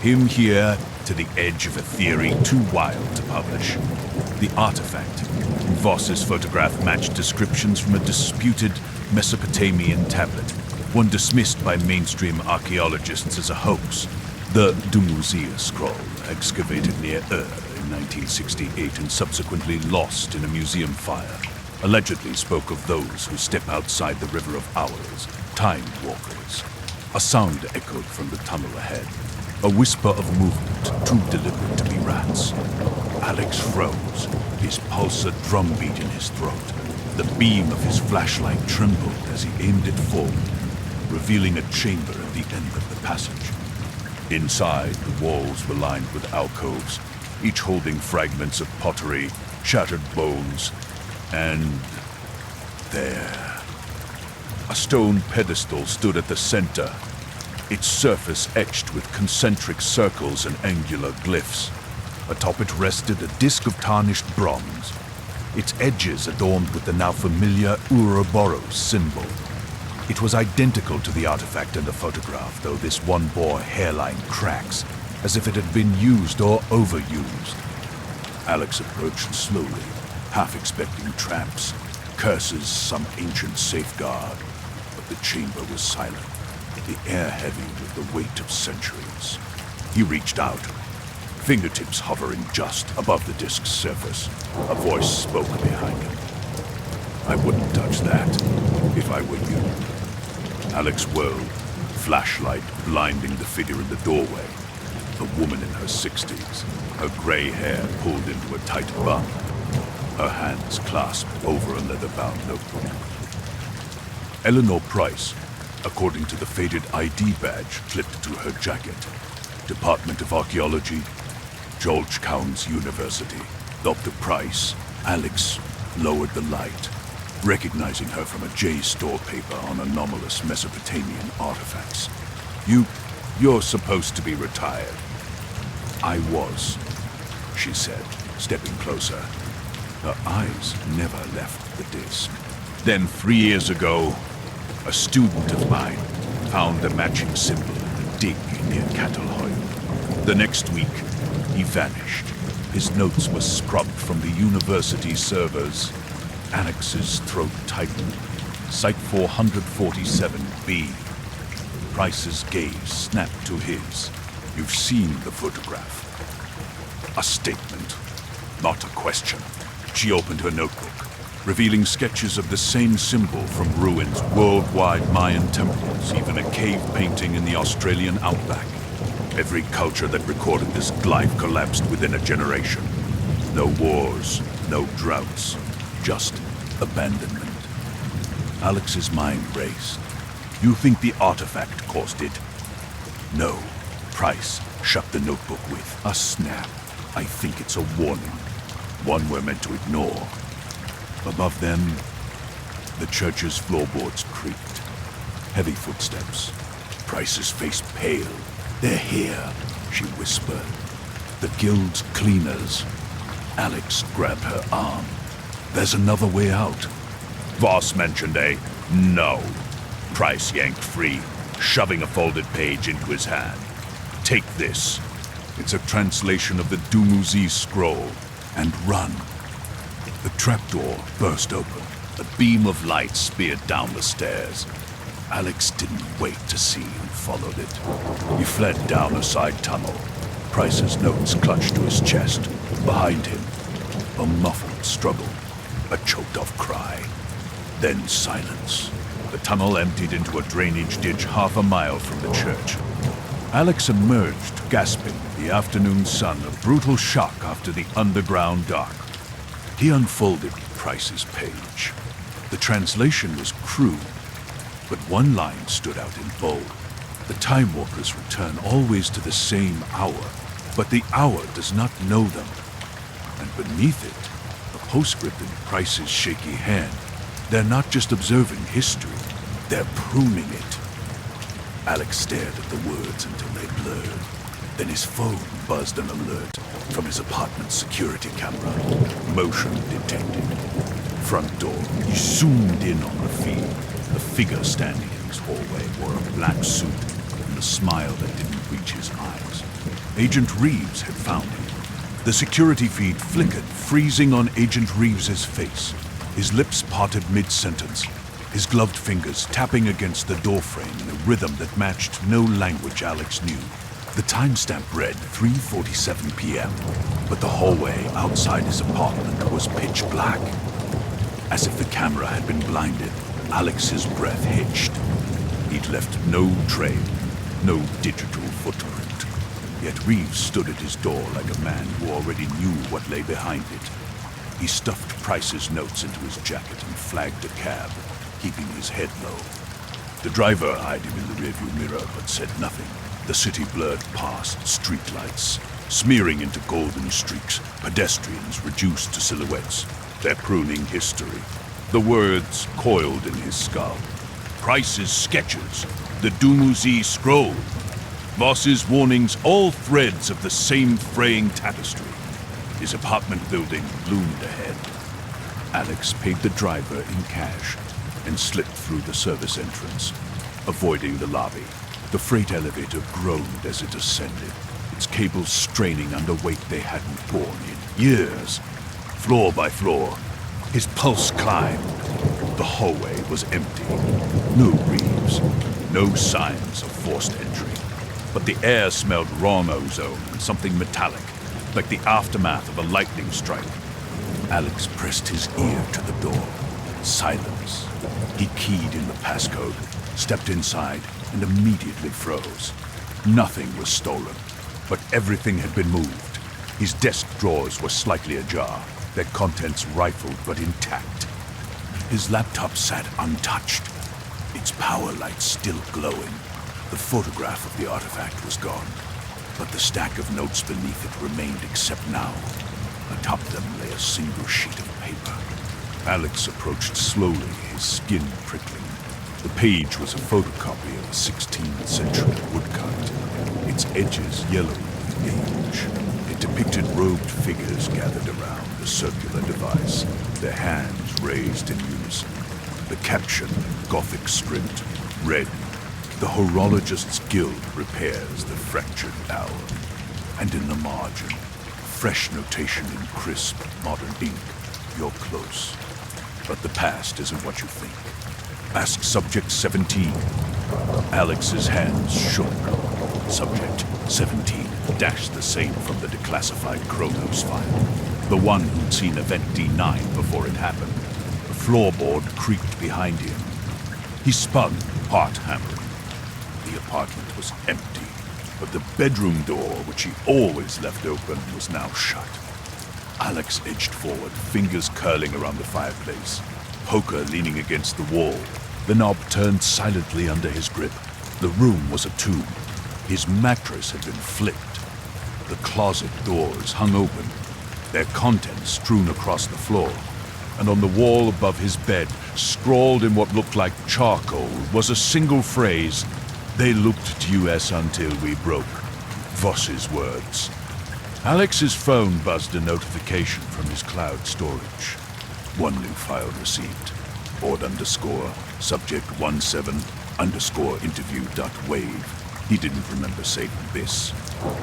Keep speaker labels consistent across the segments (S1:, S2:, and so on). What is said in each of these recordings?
S1: Him here to the edge of a theory too wild to publish. The artifact. Voss's photograph matched descriptions from a disputed Mesopotamian tablet, one dismissed by mainstream archaeologists as a hoax. The Dumuzi scroll, excavated near in 1968 and subsequently lost in a museum fire, allegedly spoke of those who step outside the River of Hours, time walkers. A sound echoed from the tunnel ahead, a whisper of movement too deliberate to be rats. Alex froze, his pulse a drumbeat in his throat. The beam of his flashlight trembled as he aimed it forward, revealing a chamber at the end of the passage. Inside, the walls were lined with alcoves, each holding fragments of pottery, shattered bones, and there, a stone pedestal stood at the center, its surface etched with concentric circles and angular glyphs. Atop it rested a disc of tarnished bronze, its edges adorned with the now familiar Ouroboros symbol. It was identical to the artifact in the photograph, though this one bore hairline cracks, as if it had been used or overused. Alex approached slowly, half expecting traps, curses, some ancient safeguard. But the chamber was silent, the air heavy with the weight of centuries. He reached out, fingertips hovering just above the disc's surface. A voice spoke behind him. "I wouldn't touch that, if I were you." Alex whirled, flashlight blinding the figure in the doorway. A woman in her 60s, her gray hair pulled into a tight bun, her hands clasped over a leather-bound notebook. Eleanor Price, according to the faded ID badge clipped to her jacket. Department of Archaeology, Georgetown's University. Dr. Price. Alex lowered the light, recognizing her from a JSTOR paper on anomalous Mesopotamian artifacts. You're supposed to be retired." "I was," she said, stepping closer. Her eyes never left the disc. "Then 3 years ago, a student of mine found a matching symbol in a dig near Catalhoy. The next week, he vanished. His notes were scrubbed from the university servers." Alex's throat tightened. Site 447B. Price's gaze snapped to his. "You've seen the photograph." A statement, not a question. She opened her notebook, revealing sketches of the same symbol from ruins, worldwide Mayan temples, even a cave painting in the Australian outback. Every culture that recorded this life collapsed within a generation. No wars, no droughts, just abandonment. Alex's mind raced. "You think the artifact caused it?" "No." Price shut the notebook with a snap. "I think it's a warning, one we're meant to ignore." Above them, the church's floorboards creaked. Heavy footsteps. Price's face pale. "They're here," she whispered. "The guild's cleaners." Alex grabbed her arm. "There's another way out." Voss mentioned a no. Price yanked free, shoving a folded page into his hand. "Take this. It's a translation of the Dumuzi scroll. And run." The trapdoor burst open. A beam of light speared down the stairs. Alex didn't wait to see and followed it. He fled down a side tunnel. Price's notes clutched to his chest. Behind him, a muffled struggle, a choked-off cry. Then silence. The tunnel emptied into a drainage ditch half a mile from the church. Alex emerged, gasping, the afternoon sun, a brutal shock after the underground dark. He unfolded Price's page. The translation was crude, but one line stood out in bold. "The Time Walkers return always to the same hour, but the hour does not know them." And beneath it, a postscript in Price's shaky hand. "They're not just observing history, they're pruning it." Alex stared at the words until they blurred. Then his phone buzzed an alert from his apartment's security camera. Motion detected. Front door. He zoomed in on the feed. The figure standing in his hallway wore a black suit and a smile that didn't reach his eyes. Agent Reeves had found him. The security feed flickered, freezing on Agent Reeves's face. His lips parted mid-sentence, his gloved fingers tapping against the doorframe in a rhythm that matched no language Alex knew. The timestamp read 3:47 p.m., but the hallway outside his apartment was pitch black. As if the camera had been blinded, Alex's breath hitched. He'd left no trail, no digital footprint. Yet Reeves stood at his door like a man who already knew what lay behind it. He stuffed Price's notes into his jacket and flagged a cab, keeping his head low. The driver eyed him in the rearview mirror but said nothing. The city blurred past streetlights, smearing into golden streaks, pedestrians reduced to silhouettes, their pruning history. The words coiled in his skull. Price's sketches, the Dumuzi scroll. Voss's warnings, all threads of the same fraying tapestry. His apartment building loomed ahead. Alex paid the driver in cash and slipped through the service entrance, avoiding the lobby. The freight elevator groaned as it ascended, its cables straining under weight they hadn't borne in years. Floor by floor, his pulse climbed. The hallway was empty. No Reeves, no signs of forced entry. But the air smelled raw ozone and something metallic, like the aftermath of a lightning strike. Alex pressed his ear to the door. Silence. He keyed in the passcode, stepped inside, and immediately froze. Nothing was stolen, but everything had been moved. His desk drawers were slightly ajar, their contents rifled but intact. His laptop sat untouched, its power light still glowing. The photograph of the artifact was gone, but the stack of notes beneath it remained except now. Atop them lay a single sheet of paper. Alex approached slowly, his skin prickling. The page was a photocopy of a 16th century woodcut, its edges yellow with age. It depicted robed figures gathered around a circular device, their hands raised in unison. The caption, Gothic script, read, "The Horologist's Guild repairs the fractured hour." And in the margin, fresh notation in crisp, modern ink, "You're close. But the past isn't what you think. Ask Subject 17. Alex's hands shook. Subject 17 dashed the same from the declassified Kronos file. The one who'd seen Event D9 before it happened. The floorboard creaked behind him. He spun, heart hammering. The apartment was empty, but the bedroom door, which he always left open, was now shut. Alex edged forward, fingers curling around the fireplace, poker leaning against the wall. The knob turned silently under his grip. The room was a tomb. His mattress had been flipped. The closet doors hung open, their contents strewn across the floor. And on the wall above his bed, scrawled in what looked like charcoal, was a single phrase, "They looked to US until we broke." Voss's words. Alex's phone buzzed a notification from his cloud storage. One new file received. Board _ subject 17_interview.wave. He didn't remember saving this.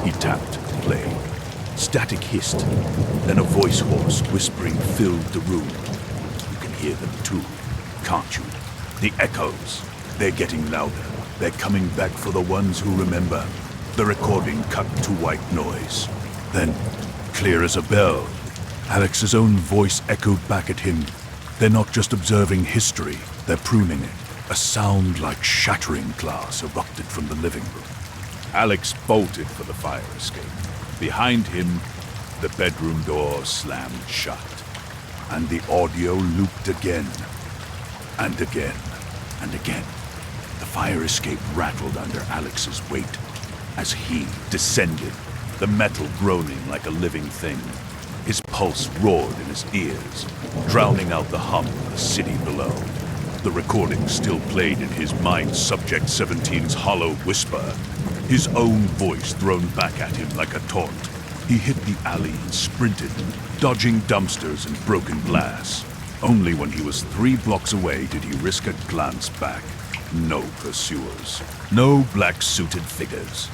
S1: He tapped play. Static hissed. Then a voice hoarse whispering filled the room. You can hear them too, can't you? The echoes. They're getting louder. They're coming back for the ones who remember. The recording cut to white noise. Then, clear as a bell, Alex's own voice echoed back at him. They're not just observing history, they're pruning it. A sound like shattering glass erupted from the living room. Alex bolted for the fire escape. Behind him, the bedroom door slammed shut. And the audio looped again, and again, and again. The fire escape rattled under Alex's weight as he descended, the metal groaning like a living thing. His pulse roared in his ears, drowning out the hum of the city below. The recording still played in his mind, Subject 17's hollow whisper, his own voice thrown back at him like a taunt. He hit the alley and sprinted, dodging dumpsters and broken glass. Only when he was 3 blocks away did he risk a glance back. No pursuers, no black-suited figures.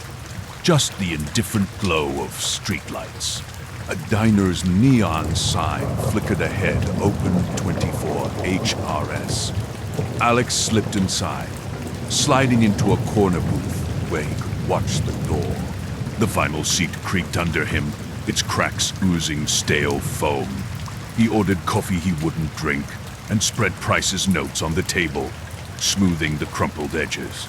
S1: just the indifferent glow of streetlights. A diner's neon sign flickered ahead, open 24 HRS. Alex slipped inside, sliding into a corner booth where he could watch the door. The vinyl seat creaked under him, its cracks oozing stale foam. He ordered coffee he wouldn't drink and spread Price's notes on the table, smoothing the crumpled edges.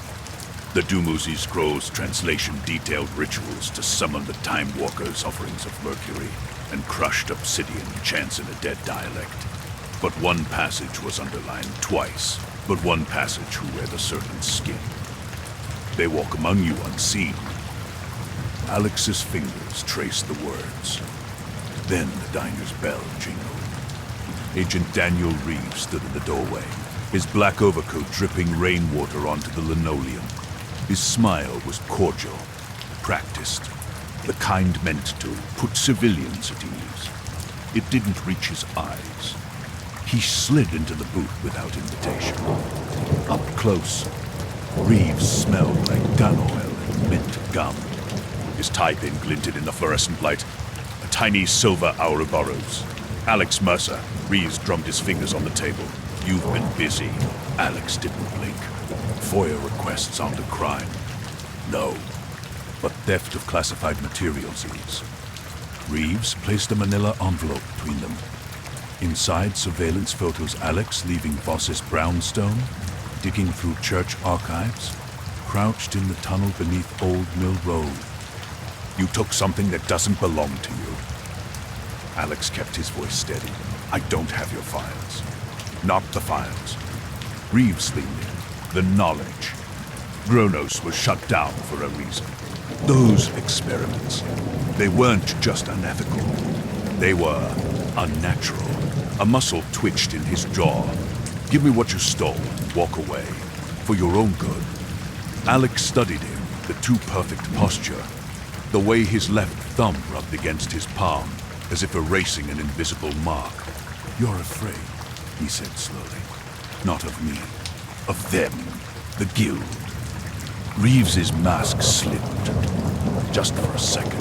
S1: The Dumuzi scrolls translation detailed rituals to summon the Time Walker's offerings of mercury and crushed obsidian chants in a dead dialect. But one passage was underlined twice, but one passage who wear the serpent's skin. They walk among you unseen. Alex's fingers traced the words. Then the diner's bell jingled. Agent Daniel Reeves stood in the doorway, his black overcoat dripping rainwater onto the linoleum. His smile was cordial, practiced, the kind meant to put civilians at ease. It didn't reach his eyes. He slid into the booth without invitation. Up close, Reeves smelled like gun oil and mint gum. His tie pin glinted in the fluorescent light, a tiny silver Ouroboros. Alex Mercer. Reeves drummed his fingers on the table. You've been busy. Alex didn't blink. FOIA requests aren't a crime. No. But theft of classified materials is. Reeves placed a manila envelope between them. Inside, surveillance photos Alex leaving Voss's brownstone, digging through church archives, crouched in the tunnel beneath Old Mill Road. You took something that doesn't belong to you. Alex kept his voice steady. I don't have your files. Not the files. Reeves leaned in. The knowledge. Kronos was shut down for a reason. Those experiments, they weren't just unethical. They were unnatural. A muscle twitched in his jaw. Give me what you stole. Walk away. For your own good. Alex studied him, the too perfect posture. The way his left thumb rubbed against his palm, as if erasing an invisible mark. You're afraid, he said slowly. Not of me. Of them. The guild. Reeves's mask slipped. Just for a second.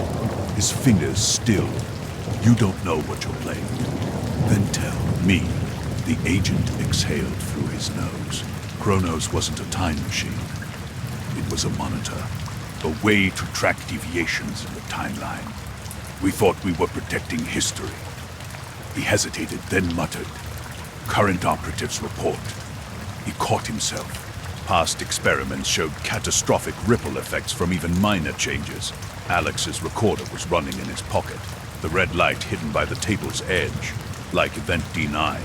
S1: His fingers still. You don't know what you're playing. Then tell me. The agent exhaled through his nose. Kronos wasn't a time machine. It was a monitor. A way to track deviations in the timeline. We thought we were protecting history. He hesitated, then muttered. Current operatives report. He caught himself. Past experiments showed catastrophic ripple effects from even minor changes. Alex's recorder was running in his pocket, the red light hidden by the table's edge, like Event D9.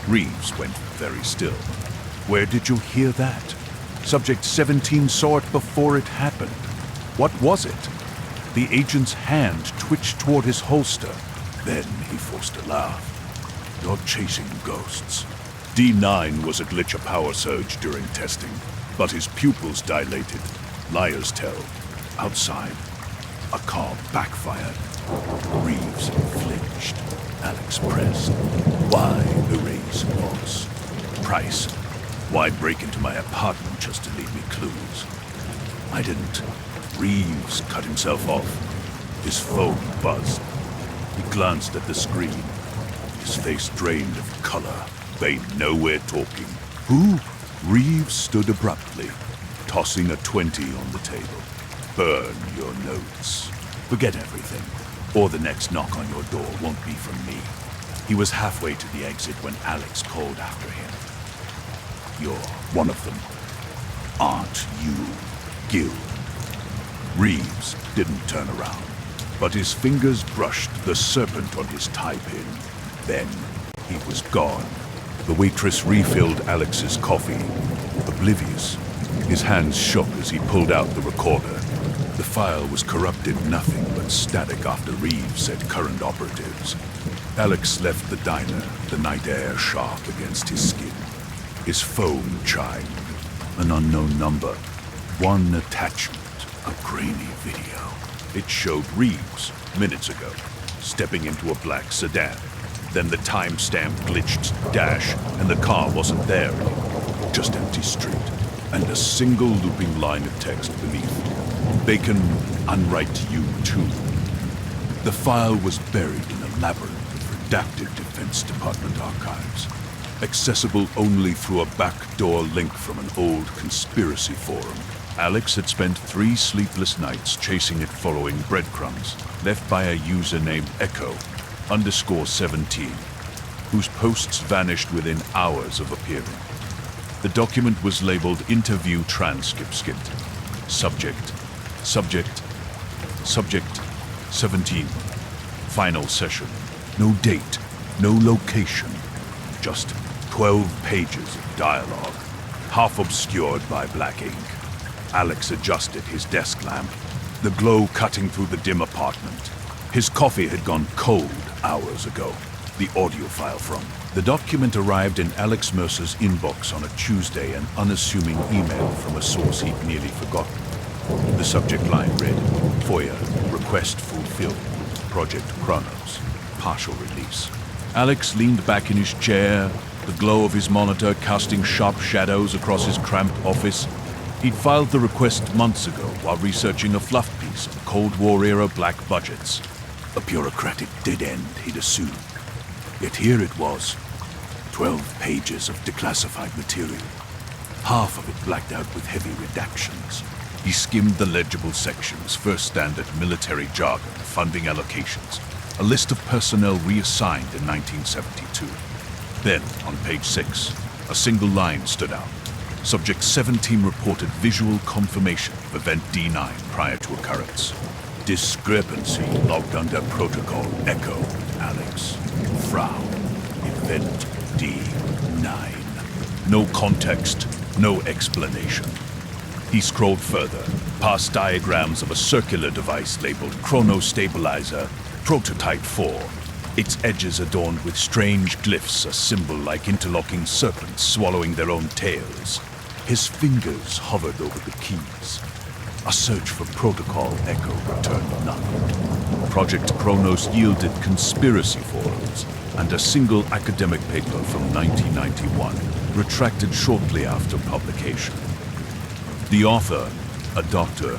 S1: Reeves went very still. Where did you hear that? Subject 17 saw it before it happened. What was it? The agent's hand twitched toward his holster. Then he forced a laugh. You're chasing ghosts. D9 was a glitch, a power surge during testing, but his pupils dilated. Liars tell. Outside, a car backfired. Reeves flinched. Alex pressed. Why erase Voss? Price. Why break into my apartment just to leave me clues? I didn't. Reeves cut himself off. His phone buzzed. He glanced at the screen. His face drained of color. They know we're talking. Who? Reeves stood abruptly, tossing a 20 on the table. Burn your notes. Forget everything, or the next knock on your door won't be from me. He was halfway to the exit when Alex called after him. You're one of them. Aren't you, Guild? Reeves didn't turn around, but his fingers brushed the serpent on his tie pin. Then he was gone. The waitress refilled Alex's coffee, oblivious. His hands shook as he pulled out the recorder. The file was corrupted, nothing but static after Reeves said current operatives. Alex left the diner, the night air sharp against his skin. His phone chimed. An unknown number. One attachment. A grainy video. It showed Reeves, minutes ago, stepping into a black sedan. Then the timestamp glitched dash, and the car wasn't there anymore. Just empty street. And a single looping line of text beneath. They can unwrite you too. The file was buried in a labyrinth of redacted Defense Department archives, accessible only through a backdoor link from an old conspiracy forum. Alex had spent 3 sleepless nights chasing it, following breadcrumbs left by a user named Echo_17, whose posts vanished within hours of appearing. The document was labeled Interview Transcript Skit. Subject 17. Final session. No date, no location. Just 12 pages of dialogue, half obscured by black ink. Alex adjusted his desk lamp, the glow cutting through the dim apartment. His coffee had gone cold hours ago. The audio file from the document arrived in Alex Mercer's inbox on a Tuesday, an unassuming email from a source he'd nearly forgotten. The subject line read, FOIA, request fulfilled, Project Chronos, partial release. Alex leaned back in his chair, the glow of his monitor casting sharp shadows across his cramped office. He'd filed the request months ago while researching a fluff piece on Cold War-era black budgets. A bureaucratic dead end, he'd assumed. Yet here it was, 12 pages of declassified material, half of it blacked out with heavy redactions. He skimmed the legible sections, first standard military jargon, funding allocations, a list of personnel reassigned in 1972. Then, on page 6, a single line stood out. Subject 17 reported visual confirmation of event D9 prior to occurrence. Discrepancy logged under protocol Echo, Alex. Frau. Event D9. No context, no explanation. He scrolled further, past diagrams of a circular device labeled Chrono Stabilizer, Prototype 4. Its edges adorned with strange glyphs, a symbol like interlocking serpents swallowing their own tails. His fingers hovered over the keys. A search for Protocol Echo returned nothing. Project Chronos yielded conspiracy forums and a single academic paper from 1991, retracted shortly after publication. The author, a doctor,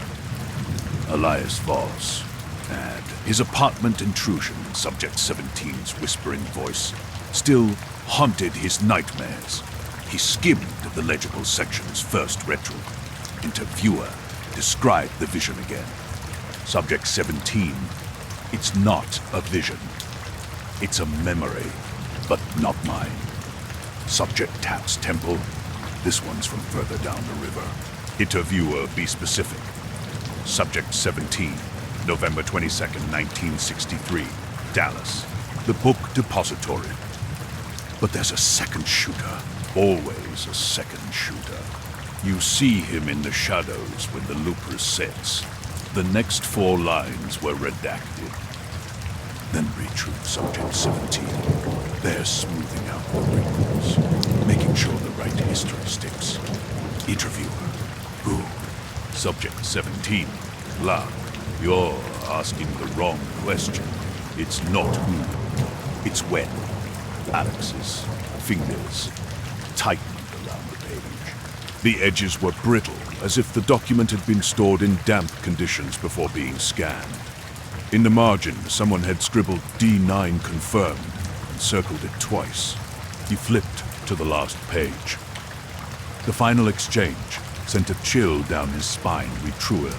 S1: Elias Voss, and his apartment intrusion in Subject 17's whispering voice still haunted his nightmares. He skimmed the legible section's first retro. Interviewer described the vision again. Subject 17, it's not a vision. It's a memory, but not mine. Subject taps temple. This one's from further down the river. Interviewer, be specific. Subject 17, November 22nd, 1963, Dallas. The book depository. But there's a second shooter. Always a second shooter. You see him in the shadows when the loop resets. The next 4 lines were redacted. Then read through Subject 17. They're smoothing out the wrinkles, making sure the right history sticks. Interviewer. Who? Subject 17. Loud. You're asking the wrong question. It's not who. It's when. Alex's fingers tightened around the page. The edges were brittle, as if the document had been stored in damp conditions before being scanned. In the margin, someone had scribbled D9 confirmed and circled it twice. He flipped to the last page. The final exchange sent a chill down his spine, read truer.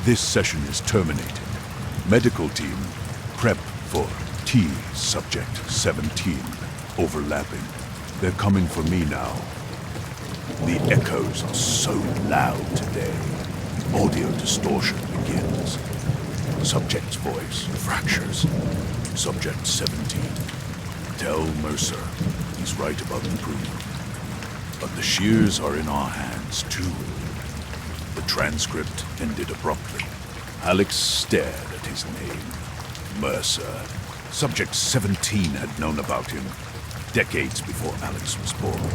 S1: This session is terminated. Medical team, prep for T, Subject 17. Overlapping. They're coming for me now. The echoes are so loud today. Audio distortion begins. Subject's voice fractures. Subject 17. Tell Mercer he's right about improvement. But the shears are in our hands, too. The transcript ended abruptly. Alex stared at his name. Mercer. Subject 17 had known about him decades before Alex was born.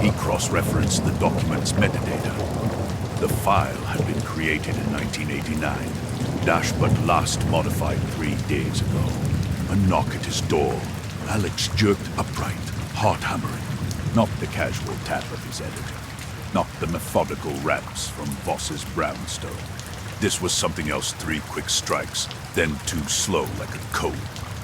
S1: He cross-referenced the document's metadata. The file had been created in 1989, but last modified 3 days ago. A knock at his door. Alex jerked upright, heart hammering. Not the casual tap of his editor. Not the methodical raps from Voss's brownstone. This was something else. 3 quick strikes, then 2 slow like a code.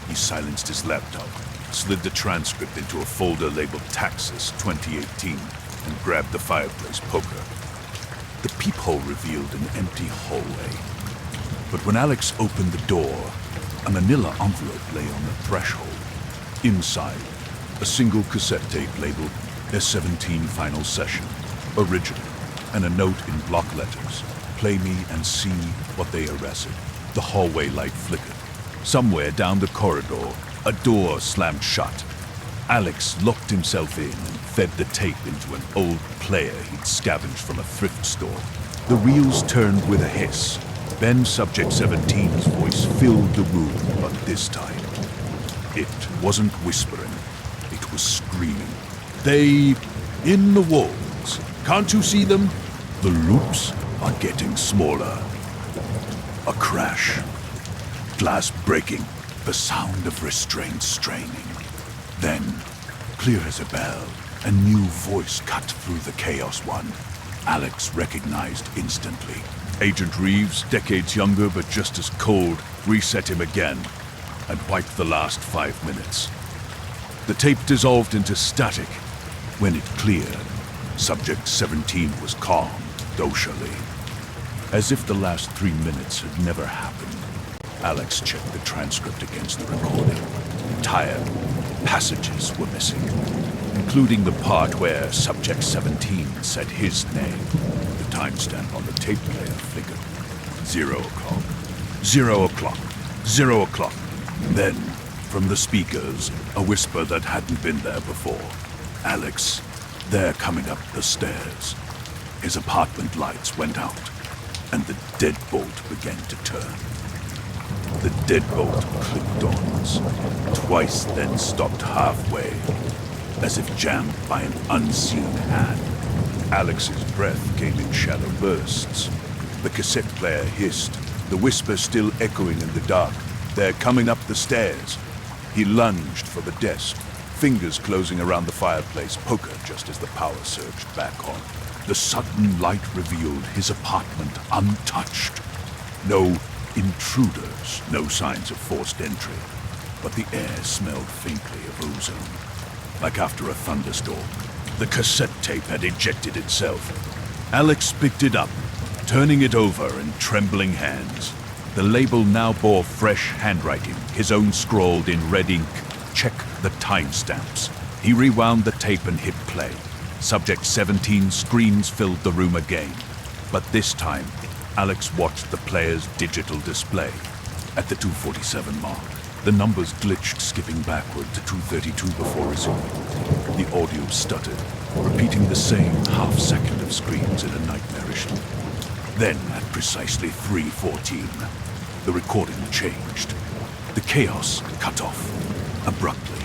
S1: He silenced his laptop, slid the transcript into a folder labeled Taxis 2018, and grabbed the fireplace poker. The peephole revealed an empty hallway. But when Alex opened the door, a manila envelope lay on the threshold. Inside, a single cassette tape labeled S17 Final Session, Original, and a note in block letters. Play me and see what they arrested. The hallway light flickered. Somewhere down the corridor, a door slammed shut. Alex locked himself in and fed the tape into an old player he'd scavenged from a thrift store. The wheels turned with a hiss. Then Subject 17's voice filled the room, but this time, it wasn't whispering. It was screaming. They... in the walls. Can't you see them? The loops are getting smaller. A crash. Glass breaking. The sound of restraint straining. Then, clear as a bell, a new voice cut through the chaos one. Alex recognized instantly. Agent Reeves, decades younger but just as cold, reset him again and wiped the last 5 minutes. The tape dissolved into static. When it cleared, Subject 17 was calm, docilely. As if the last 3 minutes had never happened. Alex checked the transcript against the recording. Tired passages were missing, including the part where Subject 17 said his name. The timestamp on the tape player flickered. 0 o'clock. 0 o'clock. 0 o'clock. Then, from the speakers, a whisper that hadn't been there before. Alex, they're coming up the stairs. His apartment lights went out, and the deadbolt began to turn. The deadbolt clicked once, twice, then stopped halfway, as if jammed by an unseen hand. Alex's breath came in shallow bursts. The cassette player hissed, the whisper still echoing in the dark. They're coming up the stairs. He lunged for the desk, fingers closing around the fireplace poker just as the power surged back on. The sudden light revealed his apartment untouched. No intruders, no signs of forced entry, but the air smelled faintly of ozone. Like after a thunderstorm, the cassette tape had ejected itself. Alex picked it up, turning it over in trembling hands. The label now bore fresh handwriting, his own scrawled in red ink. Check the timestamps. He rewound the tape and hit play. Subject 17 screams filled the room again, but this time, Alex watched the player's digital display. At the 2:47 mark, the numbers glitched, skipping backward to 2:32 before resuming. The audio stuttered, repeating the same half-second of screams in a nightmarish loop. Then, at precisely 3:14, the recording changed. The chaos cut off, abruptly.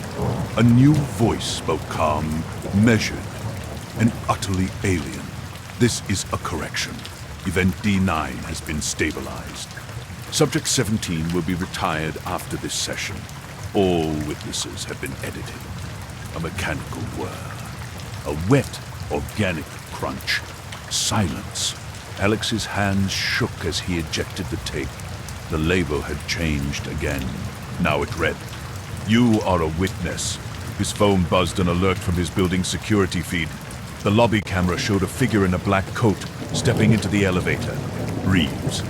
S1: A new voice spoke, calm, measured, and utterly alien. This is a correction. Event D9 has been stabilized. Subject 17 will be retired after this session. All witnesses have been edited. A mechanical whir. A wet, organic crunch. Silence. Alex's hands shook as he ejected the tape. The label had changed again. Now it read, "You are a witness." His phone buzzed an alert from his building's security feed. The lobby camera showed a figure in a black coat stepping into the elevator. Reeves.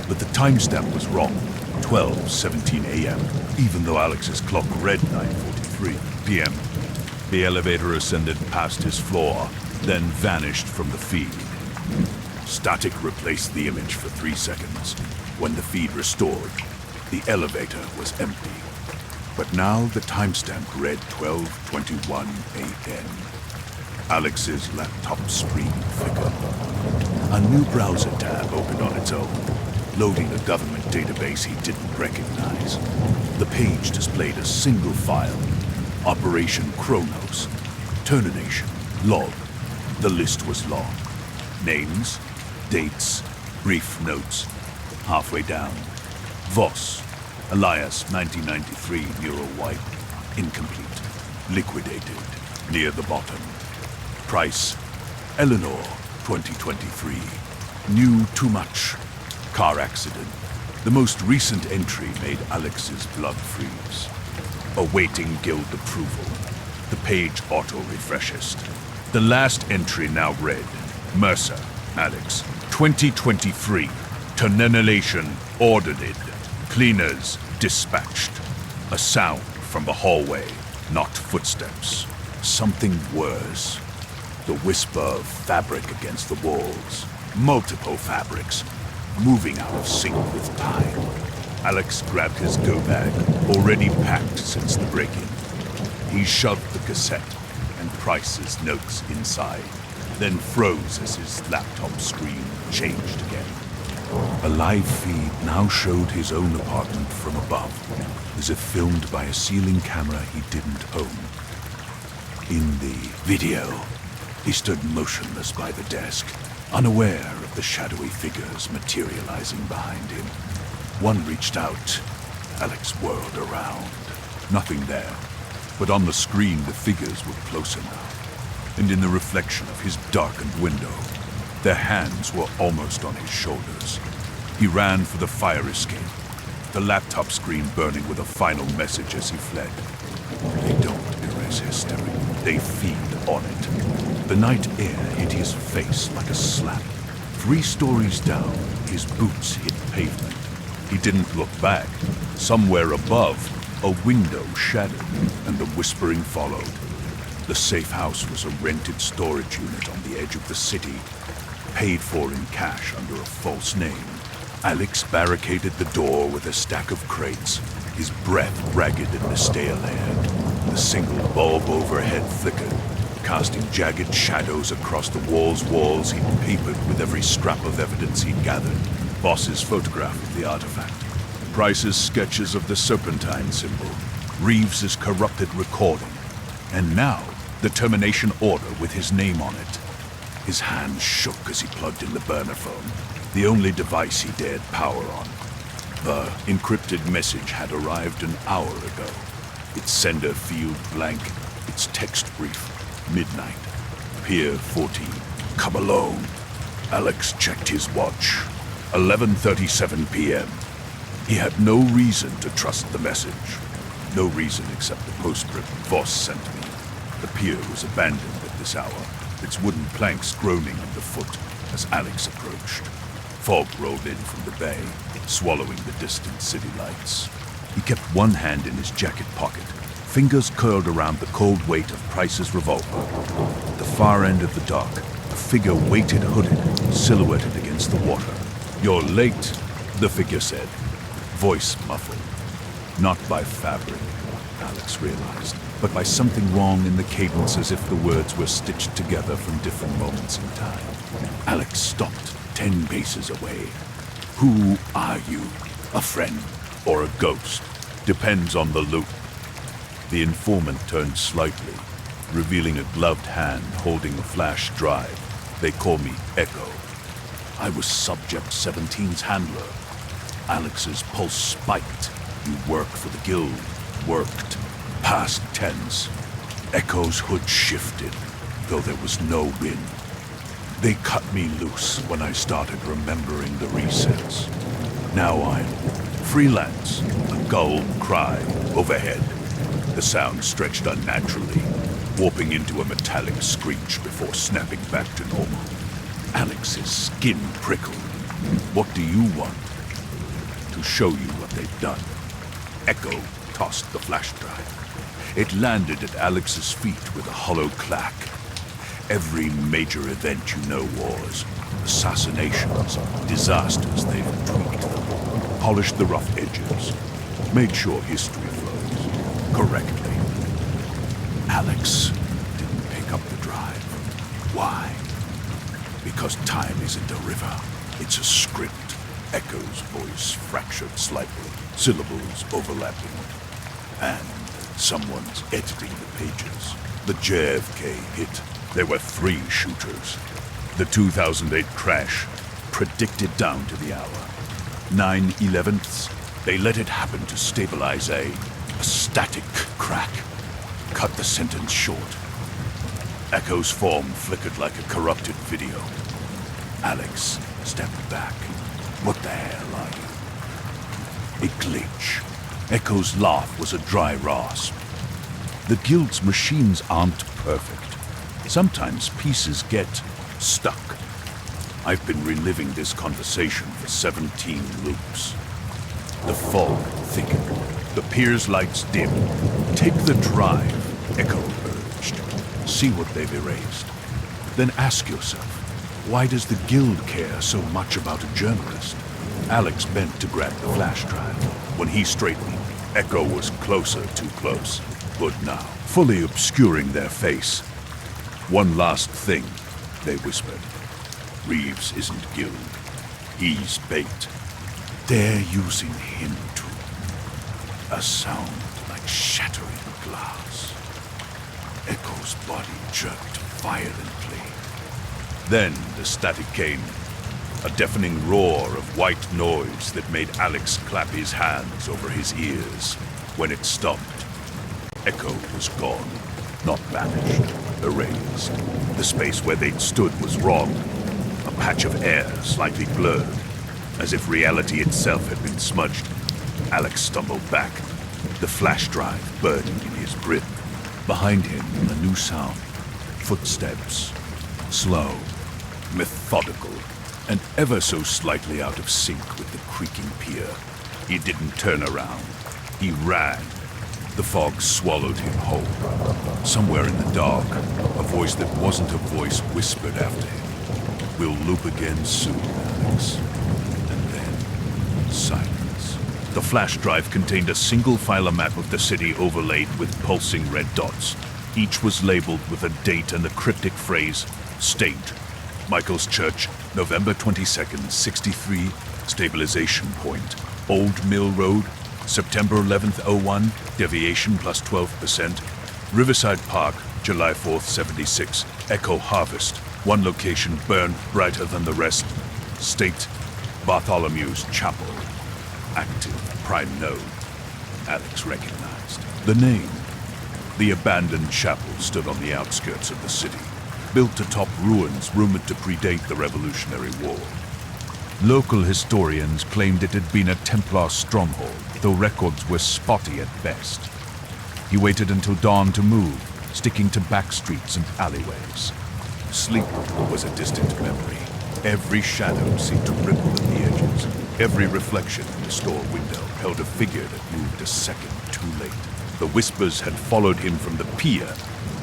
S1: But the timestamp was wrong. 12:17 a.m., even though Alex's clock read 9:43 p.m. The elevator ascended past his floor, then vanished from the feed. Static replaced the image for 3 seconds. When the feed restored, the elevator was empty. But now the timestamp read 12:21 a.m. Alex's laptop screen flickered. A new browser tab opened on its own, loading a government database he didn't recognize. The page displayed a single file, Operation Chronos, Termination, Log. The list was long. Names, dates, brief notes. Halfway down, Voss, alias 1993 Neural Wipe, incomplete, liquidated, near the bottom. Price, Eleanor, 2023. Knew too much. Car accident. The most recent entry made Alex's blood freeze. Awaiting guild approval. The page auto-refreshes. The last entry now read, Mercer, Alex, 2023. Tonelation ordered. Cleaners dispatched. A sound from the hallway, not footsteps. Something worse. The whisper of fabric against the walls. Multiple fabrics, moving out of sync with time. Alex grabbed his go bag, already packed since the break-in. He shoved the cassette and Price's notes inside, then froze as his laptop screen changed again. A live feed now showed his own apartment from above, as if filmed by a ceiling camera he didn't own. In the video, he stood motionless by the desk, unaware of the shadowy figures materializing behind him. One reached out. Alex whirled around. Nothing there, but on the screen the figures were closer now, and in the reflection of his darkened window, their hands were almost on his shoulders. He ran for the fire escape, the laptop screen burning with a final message as he fled. They don't erase history, they feed on it. The night air hit his face like a slap. 3 stories down, his boots hit pavement. He didn't look back. Somewhere above, a window shattered, and the whispering followed. The safe house was a rented storage unit on the edge of the city, paid for in cash under a false name. Alex barricaded the door with a stack of crates, his breath ragged in the stale air. The single bulb overhead flickered, casting jagged shadows across the walls he'd papered with every scrap of evidence he'd gathered. Boss's photograph of the artifact, Price's sketches of the serpentine symbol, Reeves's corrupted recording, and now the termination order with his name on it. His hands shook as he plugged in the burner phone, the only device he dared power on. The encrypted message had arrived an hour ago. Its sender field blank, its text brief, midnight. Pier 14, come alone. Alex checked his watch. 11:37 p.m. He had no reason to trust the message. No reason except the postscript Voss sent me. The pier was abandoned at this hour, its wooden planks groaning underfoot as Alex approached. Fog rolled in from the bay, swallowing the distant city lights. He kept one hand in his jacket pocket, fingers curled around the cold weight of Price's revolver. At the far end of the dock, a figure waited hooded, silhouetted against the water. "You're late," the figure said, voice muffled. Not by fabric, Alex realized, but by something wrong in the cadence, as if the words were stitched together from different moments in time. Alex stopped 10 paces away. "Who are you? A friend or a ghost? Depends on the loop." The informant turned slightly, revealing a gloved hand holding a flash drive. "They call me Echo. I was Subject 17's handler." Alex's pulse spiked. "You work for the guild." Worked. Past tense. Echo's hood shifted, though there was no wind. "They cut me loose when I started remembering the resets. Now I'm freelance." A gull cry overhead. The sound stretched unnaturally, warping into a metallic screech before snapping back to normal. Alex's skin prickled. "What do you want?" "To show you what they've done." Echo tossed the flash drive. It landed at Alex's feet with a hollow clack. Every major event you know, wars, assassinations, disasters, they've tweaked them, polished the rough edges, made sure history flows correctly. Alex didn't pick up the drive. Why? Because time isn't a river, it's a script. Echo's voice fractured slightly, syllables overlapping. And someone's editing the pages. The JFK hit. There were 3 shooters. The 2008 crash, predicted down to the hour. 9/11ths, they let it happen to stabilize a static crack. Cut the sentence short. Echo's form flickered like a corrupted video. Alex stepped back. What the hell are you? A glitch. Echo's laugh was a dry rasp. The Guild's machines aren't perfect. Sometimes pieces get stuck. I've been reliving this conversation for 17 loops. The fog thickened. The pier's lights dimmed. Take the drive, Echo urged. See what they've erased. Then ask yourself, why does the Guild care so much about a journalist? Alex bent to grab the flash drive. When he straightened, Echo was closer, too close. But now, fully obscuring their face. One last thing, they whispered. Reeves isn't Guild. He's bait. They're using him too. A sound like shattering glass. Echo's body jerked violently. Then the static came. A deafening roar of white noise that made Alex clap his hands over his ears. When it stopped, Echo was gone. Not vanished, erased. The space where they'd stood was wrong. A patch of air slightly blurred, as if reality itself had been smudged. Alex stumbled back, the flash drive burning in his grip. Behind him, a new sound. Footsteps. Slow, methodical, and ever so slightly out of sync with the creaking pier. He didn't turn around. He ran. The fog swallowed him whole. Somewhere in the dark, a voice that wasn't a voice whispered after him. We'll loop again soon, Alex. And then, silence. The flash drive contained a single file map of the city overlaid with pulsing red dots. Each was labeled with a date and the cryptic phrase, State. Michael's Church, November 22nd, 63, stabilization point. Old Mill Road, September 11th, 01, deviation plus 12%. Riverside Park, July 4th, 76, Echo Harvest. One location burned brighter than the rest. State, Bartholomew's Chapel. Active prime node. Alex recognized. The name. The abandoned chapel stood on the outskirts of the city, built atop ruins rumored to predate the Revolutionary War. Local historians claimed it had been a Templar stronghold, though records were spotty at best. He waited until dawn to move, sticking to back streets and alleyways. Sleep was a distant memory. Every shadow seemed to ripple at the edges. Every reflection in the store window held a figure that moved a second too late. The whispers had followed him from the pier,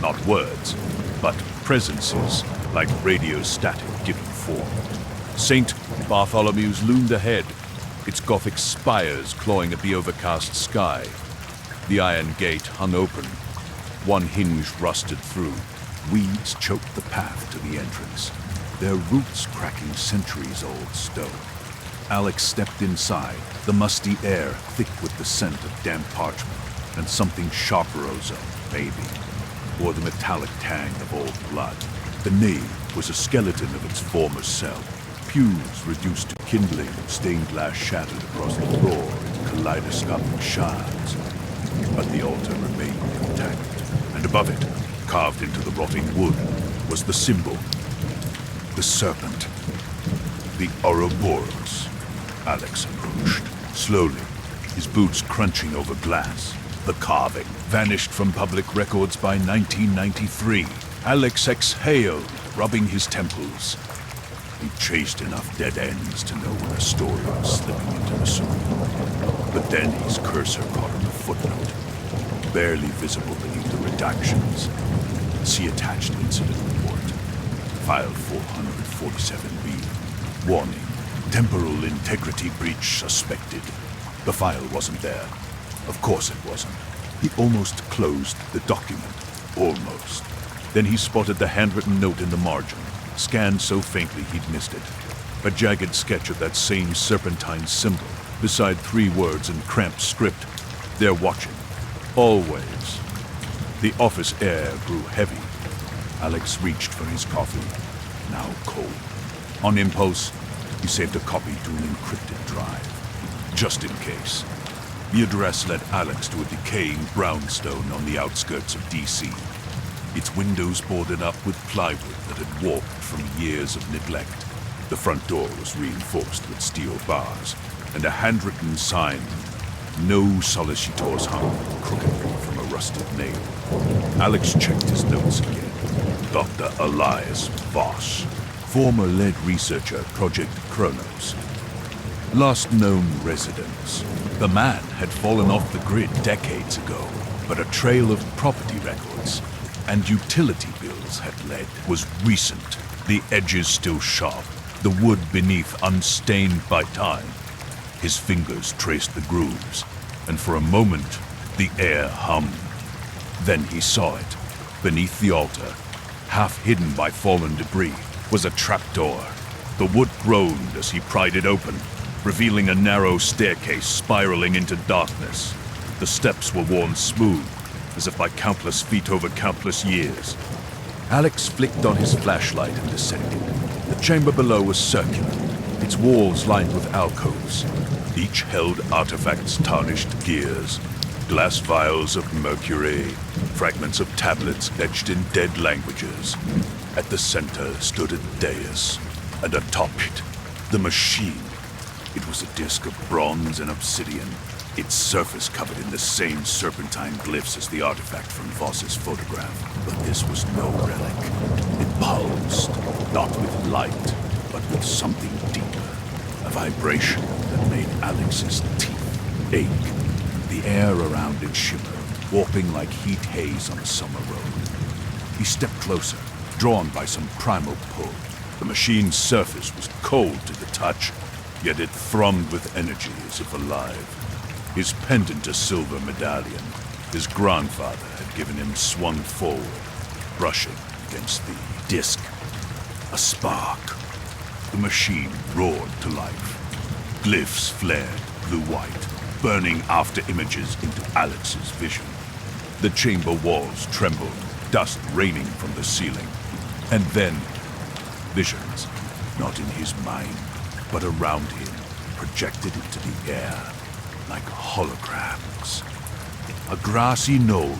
S1: not words, but presences, like radio static giving form. St. Bartholomew's loomed ahead, its Gothic spires clawing at the overcast sky. The iron gate hung open, one hinge rusted through. Weeds choked the path to the entrance, their roots cracking centuries-old stone. Alex stepped inside, the musty air thick with the scent of damp parchment, and something sharper ozone, maybe, or the metallic tang of old blood. The nave was a skeleton of its former self, pews reduced to kindling, stained glass shattered across the floor in kaleidoscopic shards. But the altar remained intact, and above it, carved into the rotting wood, was the symbol. The serpent. The Ouroboros. Alex approached, slowly, his boots crunching over glass. The carving vanished from public records by 1993. Alex exhaled, rubbing his temples. He chased enough dead ends to know when a story was slipping into the soil. But then his cursor caught on a footnote, barely visible beneath the redactions. See attached incident report. File 447B. Warning. Temporal integrity breach suspected. The file wasn't there. Of course it wasn't. He almost closed the document. Almost. Then he spotted the handwritten note in the margin, scanned so faintly he'd missed it. A jagged sketch of that same serpentine symbol, beside 3 words in cramped script. They're watching. Always. The office air grew heavy. Alex reached for his coffee, now cold. On impulse, he saved a copy to an encrypted drive, just in case. The address led Alex to a decaying brownstone on the outskirts of D.C. Its windows boarded up with plywood that had warped from years of neglect. The front door was reinforced with steel bars, and a handwritten sign, "No solicitors," hung crookedly from a rusted nail. Alex checked his notes again. Dr. Elias Voss, former lead researcher, Project Kronos. Last known residence. The man had fallen off the grid decades ago, but a trail of property records and utility bills had led was recent. The edges still sharp, the wood beneath unstained by time. His fingers traced the grooves, and for a moment, the air hummed. Then he saw it. Beneath the altar, half hidden by fallen debris, was a trapdoor. The wood groaned as he pried it open, revealing a narrow staircase spiraling into darkness. The steps were worn smooth, as if by countless feet over countless years. Alex flicked on his flashlight and descended. The chamber below was circular, its walls lined with alcoves. Each held artifacts, tarnished gears, glass vials of mercury, fragments of tablets etched in dead languages. At the center stood a dais, and atop it, the machine. It was a disc of bronze and obsidian, its surface covered in the same serpentine glyphs as the artifact from Voss's photograph. But this was no relic. It pulsed, not with light, but with something deeper. A vibration that made Alex's teeth ache. The air around it shimmered, warping like heat haze on a summer road. He stepped closer, drawn by some primal pull. The machine's surface was cold to the touch, yet it thrummed with energy as if alive. His pendant, a silver medallion, his grandfather had given him, swung forward, brushing against the disc. A spark. The machine roared to life. Glyphs flared blue-white, burning after images into Alex's vision. The chamber walls trembled, dust raining from the ceiling. And then, visions, not in his mind, but around him, projected into the air like holograms. A grassy knoll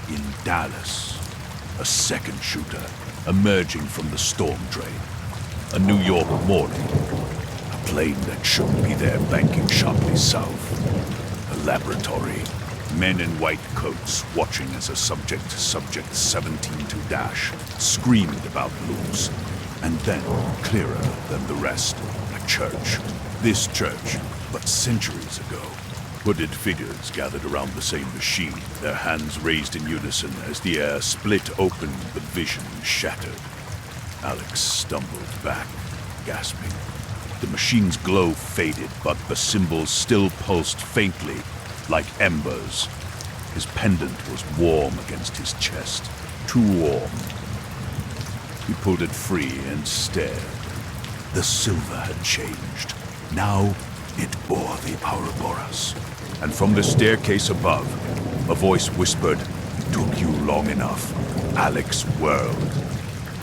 S1: in Dallas. A second shooter emerging from the storm drain. A New York morning. A plane that shouldn't be there banking sharply south. A laboratory. Men in white coats watching as a subject 17 to dash, screamed about loose. And then, clearer than the rest, a church. This church, but centuries ago. Hooded figures gathered around the same machine, their hands raised in unison as the air split open, the vision shattered. Alex stumbled back, gasping. The machine's glow faded, but the symbols still pulsed faintly, like embers. His pendant was warm against his chest, too warm. He pulled it free and stared. The silver had changed. Now it bore the Ouroboros. And from the staircase above, a voice whispered, "Took you long enough." Alex whirled.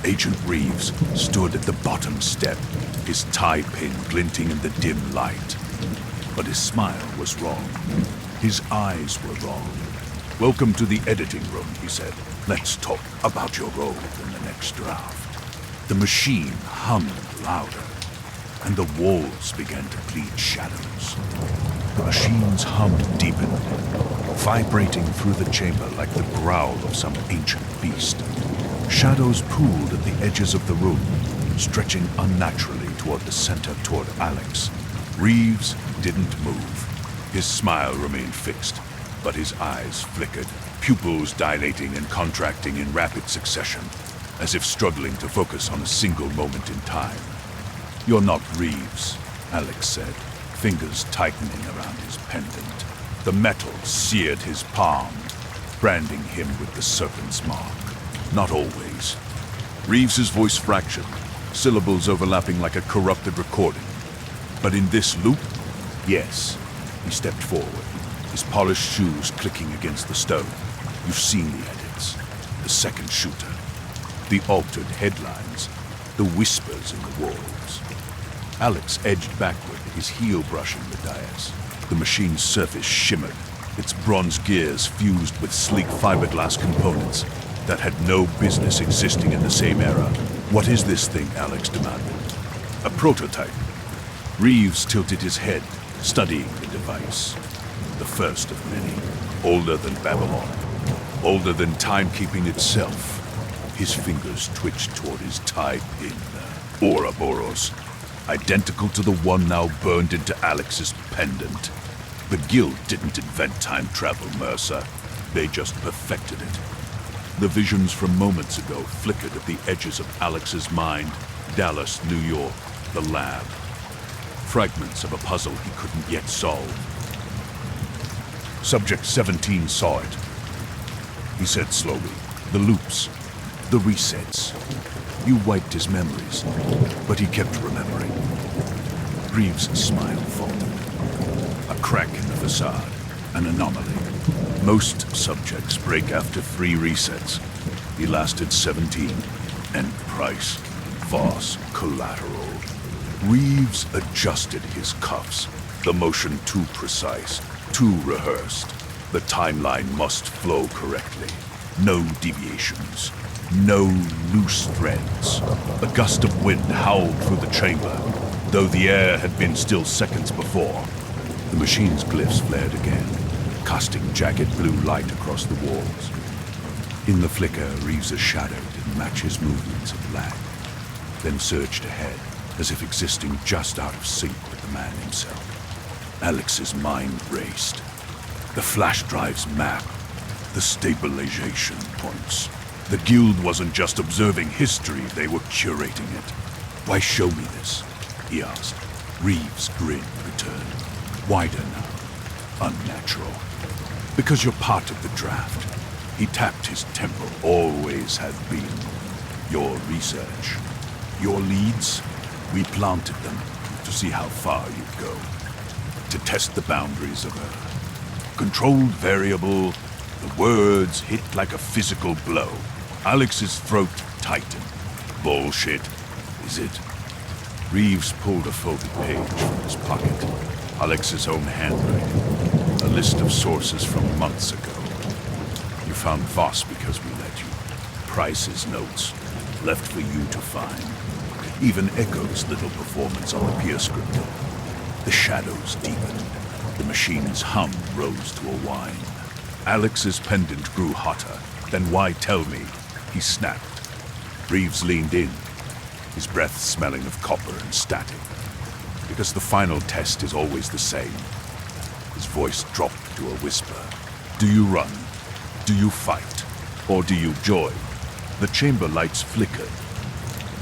S1: Agent Reeves stood at the bottom step, his tie pin glinting in the dim light. But his smile was wrong. His eyes were wrong. "Welcome to the editing room," he said. "Let's talk about your role in the next draft." The machine hummed louder, and the walls began to plead shadows. The machine's hum deepened, vibrating through the chamber like the growl of some ancient beast. Shadows pooled at the edges of the room, stretching unnaturally toward the center, toward Alex. Reeves didn't move. His smile remained fixed, but his eyes flickered, pupils dilating and contracting in rapid succession, as if struggling to focus on a single moment in time. "You're not Reeves," Alex said, fingers tightening around his pendant. The metal seared his palm, branding him with the serpent's mark. "Not always." Reeves's voice fractured, syllables overlapping like a corrupted recording. "But in this loop, yes." He stepped forward, his polished shoes clicking against the stone. "You've seen the edits. The second shooter. The altered headlines. The whispers in the walls." Alex edged backward, his heel brushing the dais. The machine's surface shimmered, its bronze gears fused with sleek fiberglass components that had no business existing in the same era. "What is this thing?" Alex demanded. A prototype. Reeves tilted his head, studying the device. The first of many. Older than Babylon. Older than timekeeping itself. His fingers twitched toward his tie pin. Ouroboros. Identical to the one now burned into Alex's pendant. The Guild didn't invent time travel, Mercer. They just perfected it. The visions from moments ago flickered at the edges of Alex's mind. Dallas, New York, the lab. Fragments of a puzzle he couldn't yet solve. Subject 17 saw it. He said slowly, the loops, the resets. You wiped his memories, but he kept remembering. Reeves' smile faltered. A crack in the facade, an anomaly. Most subjects break after 3 resets. He lasted 17, and price, false collateral. Reeves adjusted his cuffs, the motion too precise, too rehearsed. The timeline must flow correctly. No deviations. No loose threads. A gust of wind howled through the chamber, though the air had been still seconds before. The machine's glyphs flared again, casting jagged blue light across the walls. In the flicker, Reeves' shadow didn't match his movements of lag, then surged ahead, as if existing just out of sync with the man himself. Alex's mind raced. The flash drive's map, the stabilization points. The Guild wasn't just observing history, they were curating it. Why show me this? He asked. Reeves' grin returned. Wider now. Unnatural. Because you're part of the draft. He tapped his temple. Always have been. Your research. Your leads. We planted them to see how far you'd go. To test the boundaries of a controlled variable. The words hit like a physical blow. Alex's throat tightened. Bullshit, is it? Reeves pulled a folded page from his pocket. Alex's own handwriting. A list of sources from months ago. You found Voss because we let you. Price's notes, left for you to find. Even Echo's little performance on the peer script. The shadows deepened. The machine's hum rose to a whine. Alex's pendant grew hotter. Then why tell me? He snapped. Reeves leaned in, his breath smelling of copper and static. Because the final test is always the same. His voice dropped to a whisper. Do you run? Do you fight? Or do you join? The chamber lights flickered.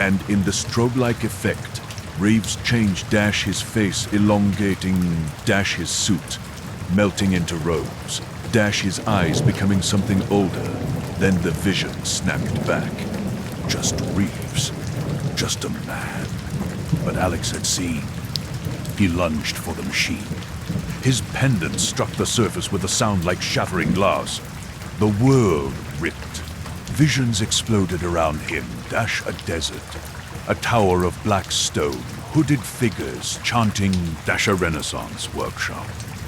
S1: And in the strobe-like effect, Reeves changed dash his face, elongating dash his suit, melting into robes, dash his eyes becoming something older. Then the vision snapped back. Just Reeves. Just a man. But Alex had seen. He lunged for the machine. His pendant struck the surface with a sound like shattering glass. The world ripped. Visions exploded around him, dash a desert. A tower of black stone, hooded figures chanting dash a Renaissance workshop.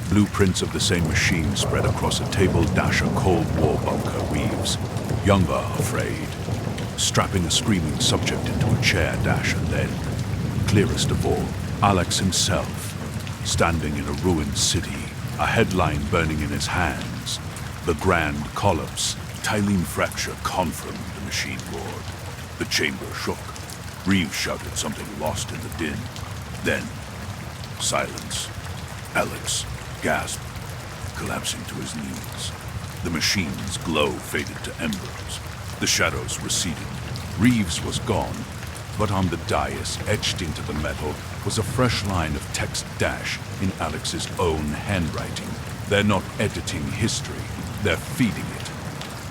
S1: Blueprints of the same machine spread across a table dash a Cold War bunker. Reeves, younger, afraid. Strapping a screaming subject into a chair dash and then, clearest of all, Alex himself, standing in a ruined city, a headline burning in his hands. The grand collapse, Tylene fracture confirmed, the machine roared. The chamber shook. Reeves shouted something lost in the din. Then, silence. Alex gasped, collapsing to his knees. The machine's glow faded to embers. The shadows receded. Reeves was gone, but on the dais, etched into the metal, was a fresh line of text dash in Alex's own handwriting. They're not editing history, they're feeding it.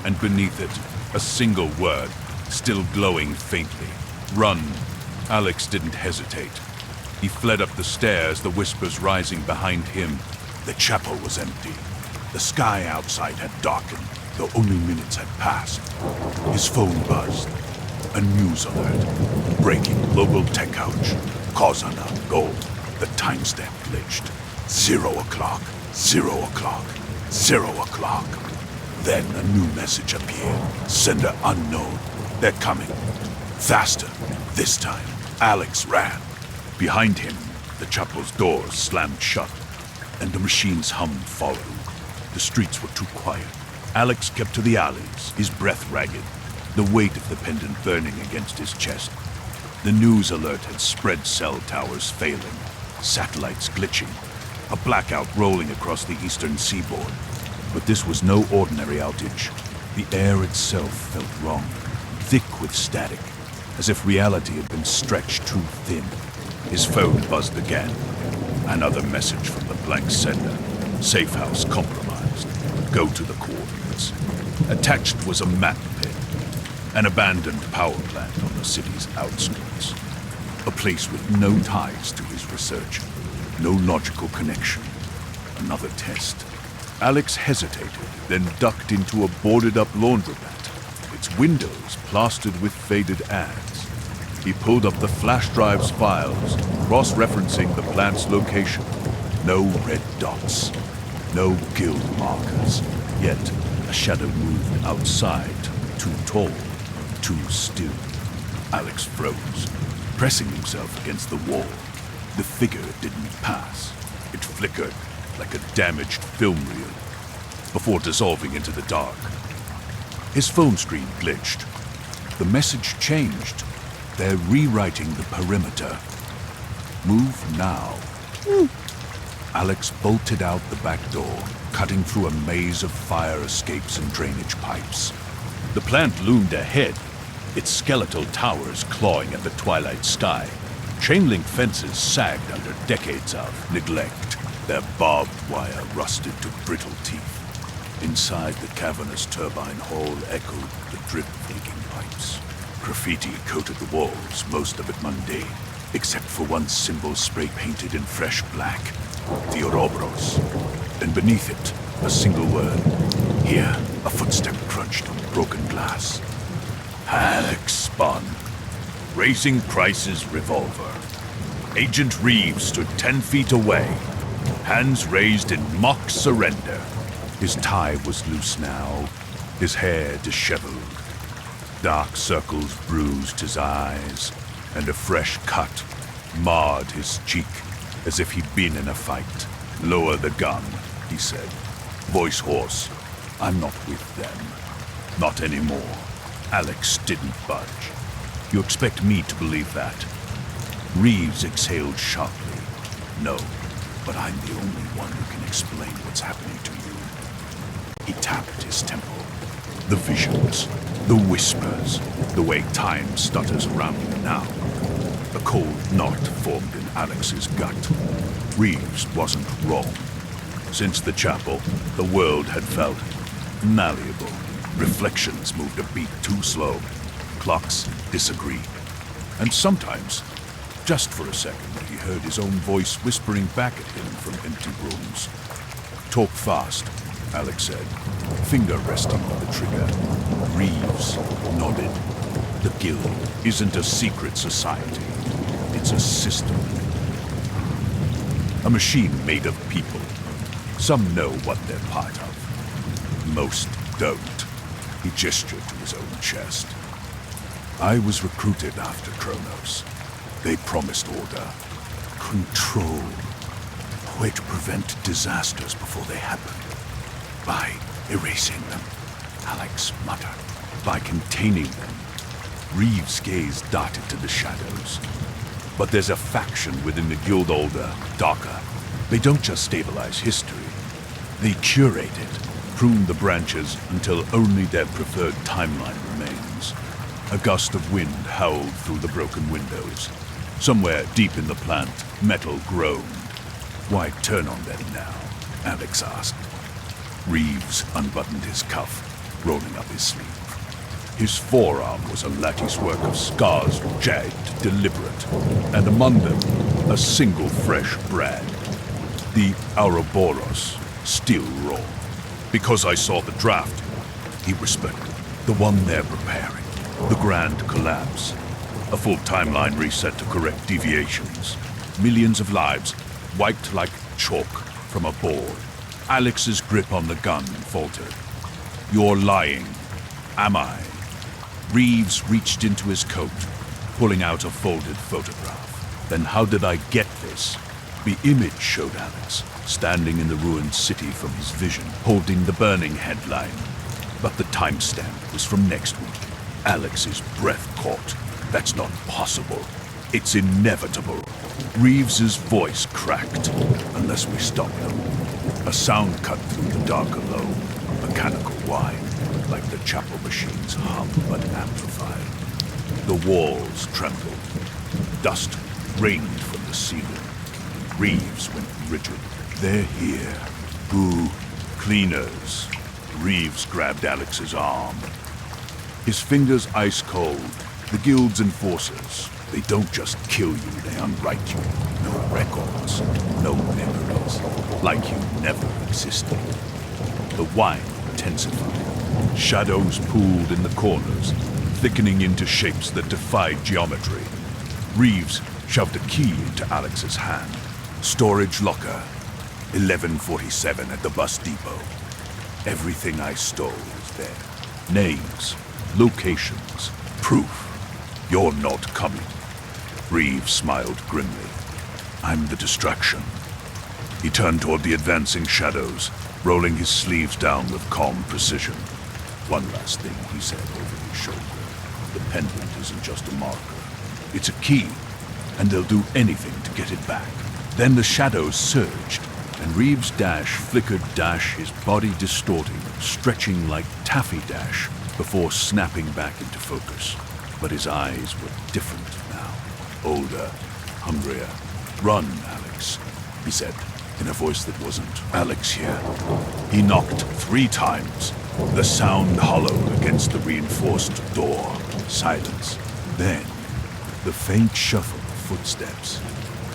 S1: And beneath it, a single word, still glowing faintly. Run. Alex didn't hesitate. He fled up the stairs, the whispers rising behind him. The chapel was empty. The sky outside had darkened, though only minutes had passed. His phone buzzed. A news alert. Breaking global tech outage. Cause unknown. Goal. The timestamp glitched. 0 o'clock. 0 o'clock. 0 o'clock. Then a new message appeared. Sender unknown. They're coming. Faster. This time, Alex ran. Behind him, the chapel's doors slammed shut, and the machine's hum followed. The streets were too quiet. Alex kept to the alleys, his breath ragged, the weight of the pendant burning against his chest. The news alert had spread, cell towers failing, satellites glitching, a blackout rolling across the eastern seaboard. But this was no ordinary outage. The air itself felt wrong, thick with static, as if reality had been stretched too thin. His phone buzzed again. Another message from the blank sender. Safe house compromised. Go to the coordinates. Attached was a map pin. An abandoned power plant on the city's outskirts. A place with no ties to his research. No logical connection. Another test. Alex hesitated, then ducked into a boarded-up laundromat, its windows plastered with faded ads. He pulled up the flash drive's files, cross-referencing the plant's location. No red dots. No guild markers. Yet, a shadow moved outside, too tall, too still. Alex froze, pressing himself against the wall. The figure didn't pass. It flickered like a damaged film reel, before dissolving into the dark. His phone screen glitched. The message changed. They're rewriting the perimeter. Move now. Alex bolted out the back door, cutting through a maze of fire escapes and drainage pipes. The plant loomed ahead, its skeletal towers clawing at the twilight sky. Chain-link fences sagged under decades of neglect, their barbed wire rusted to brittle teeth. Inside the cavernous turbine hall echoed the drip of leaking pipes. Graffiti coated the walls, most of it mundane, except for one symbol spray-painted in fresh black, the Ouroboros. And beneath it, a single word. Here, a footstep crunched on broken glass. Alex spun. Raising Price's revolver. Agent Reeves stood 10 feet away, hands raised in mock surrender. His tie was loose now, his hair disheveled. Dark circles bruised his eyes, and a fresh cut marred his cheek, as if he'd been in a fight. Lower the gun, he said, voice hoarse. I'm not with them. Not anymore. Alex didn't budge. You expect me to believe that? Reeves exhaled sharply. No, but I'm the only one who can explain what's happening to you. He tapped his temple. The visions, the whispers, the way time stutters around him now. A cold knot formed in Alex's gut. Reeves wasn't wrong. Since the chapel, the world had felt malleable. Reflections moved a beat too slow. Clocks disagreed. And sometimes, just for a second, he heard his own voice whispering back at him from empty rooms. Talk fast, Alex said, finger resting on the trigger. Reeves nodded. The Guild isn't a secret society. It's a system. A machine made of people. Some know what they're part of. Most don't. He gestured to his own chest. I was recruited after Kronos. They promised order, control, a way to prevent disasters before they happen. By erasing them, Alex muttered. By containing them. Reeves' gaze darted to the shadows. But there's a faction within the Guild older, darker. They don't just stabilize history. They curate it, prune the branches until only their preferred timeline remains. A gust of wind howled through the broken windows. Somewhere deep in the plant, metal groaned. Why turn on them now? Alex asked. Reeves unbuttoned his cuff, rolling up his sleeve. His forearm was a lattice work of scars, jagged, deliberate, and among them, a single fresh brand. The Ouroboros, still raw. Because I saw the draft, he whispered. The one they're preparing. The grand collapse. A full timeline reset to correct deviations. Millions of lives wiped like chalk from a board. Alex's grip on the gun faltered. You're lying. Am I? Reeves reached into his coat, pulling out a folded photograph. Then how did I get this? The image showed Alex, standing in the ruined city from his vision, holding the burning headline. But the timestamp was from next week. Alex's breath caught. That's not possible. It's inevitable. Reeves's voice cracked. Unless we stop him. A sound cut through the darker low. Mechanical whine, like the chapel machine's hum but amplified. The walls trembled. Dust rained from the ceiling. Reeves went rigid. They're here. Who? Cleaners. Reeves grabbed Alex's arm. His fingers ice cold. The guild's enforcers. They don't just kill you, they unwrite you. No records, no memories. Like you never existed. The whine intensified. Shadows pooled in the corners, thickening into shapes that defied geometry. Reeves shoved a key into Alex's hand. Storage locker. 1147 at the bus depot. Everything I stole is there. Names, locations, proof. You're not coming. Reeves smiled grimly. I'm the distraction. He turned toward the advancing shadows, rolling his sleeves down with calm precision. One last thing, he said over his shoulder. The pendant isn't just a marker. It's a key, and they'll do anything to get it back. Then the shadows surged, and Reeves' dash flickered dash, his body distorting, stretching like taffy dash, before snapping back into focus. But his eyes were different now. Older, hungrier. Run, Alex, he said, in a voice that wasn't Alex here. He knocked 3 times, the sound hollowed against the reinforced door. Silence. Then, the faint shuffle of footsteps.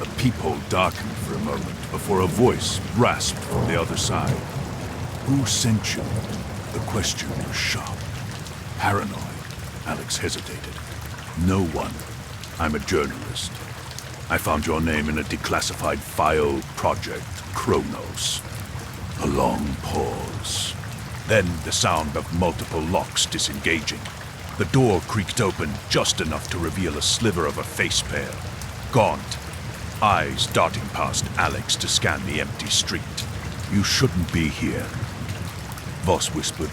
S1: A peephole darkened for a moment before a voice rasped from the other side. Who sent you? The question was sharp. Paranoid. Alex hesitated. No one. I'm a journalist. I found your name in a declassified file, Project Kronos. A long pause. Then the sound of multiple locks disengaging. The door creaked open just enough to reveal a sliver of a face pair. Gaunt. Eyes darting past Alex to scan the empty street. You shouldn't be here, Voss whispered.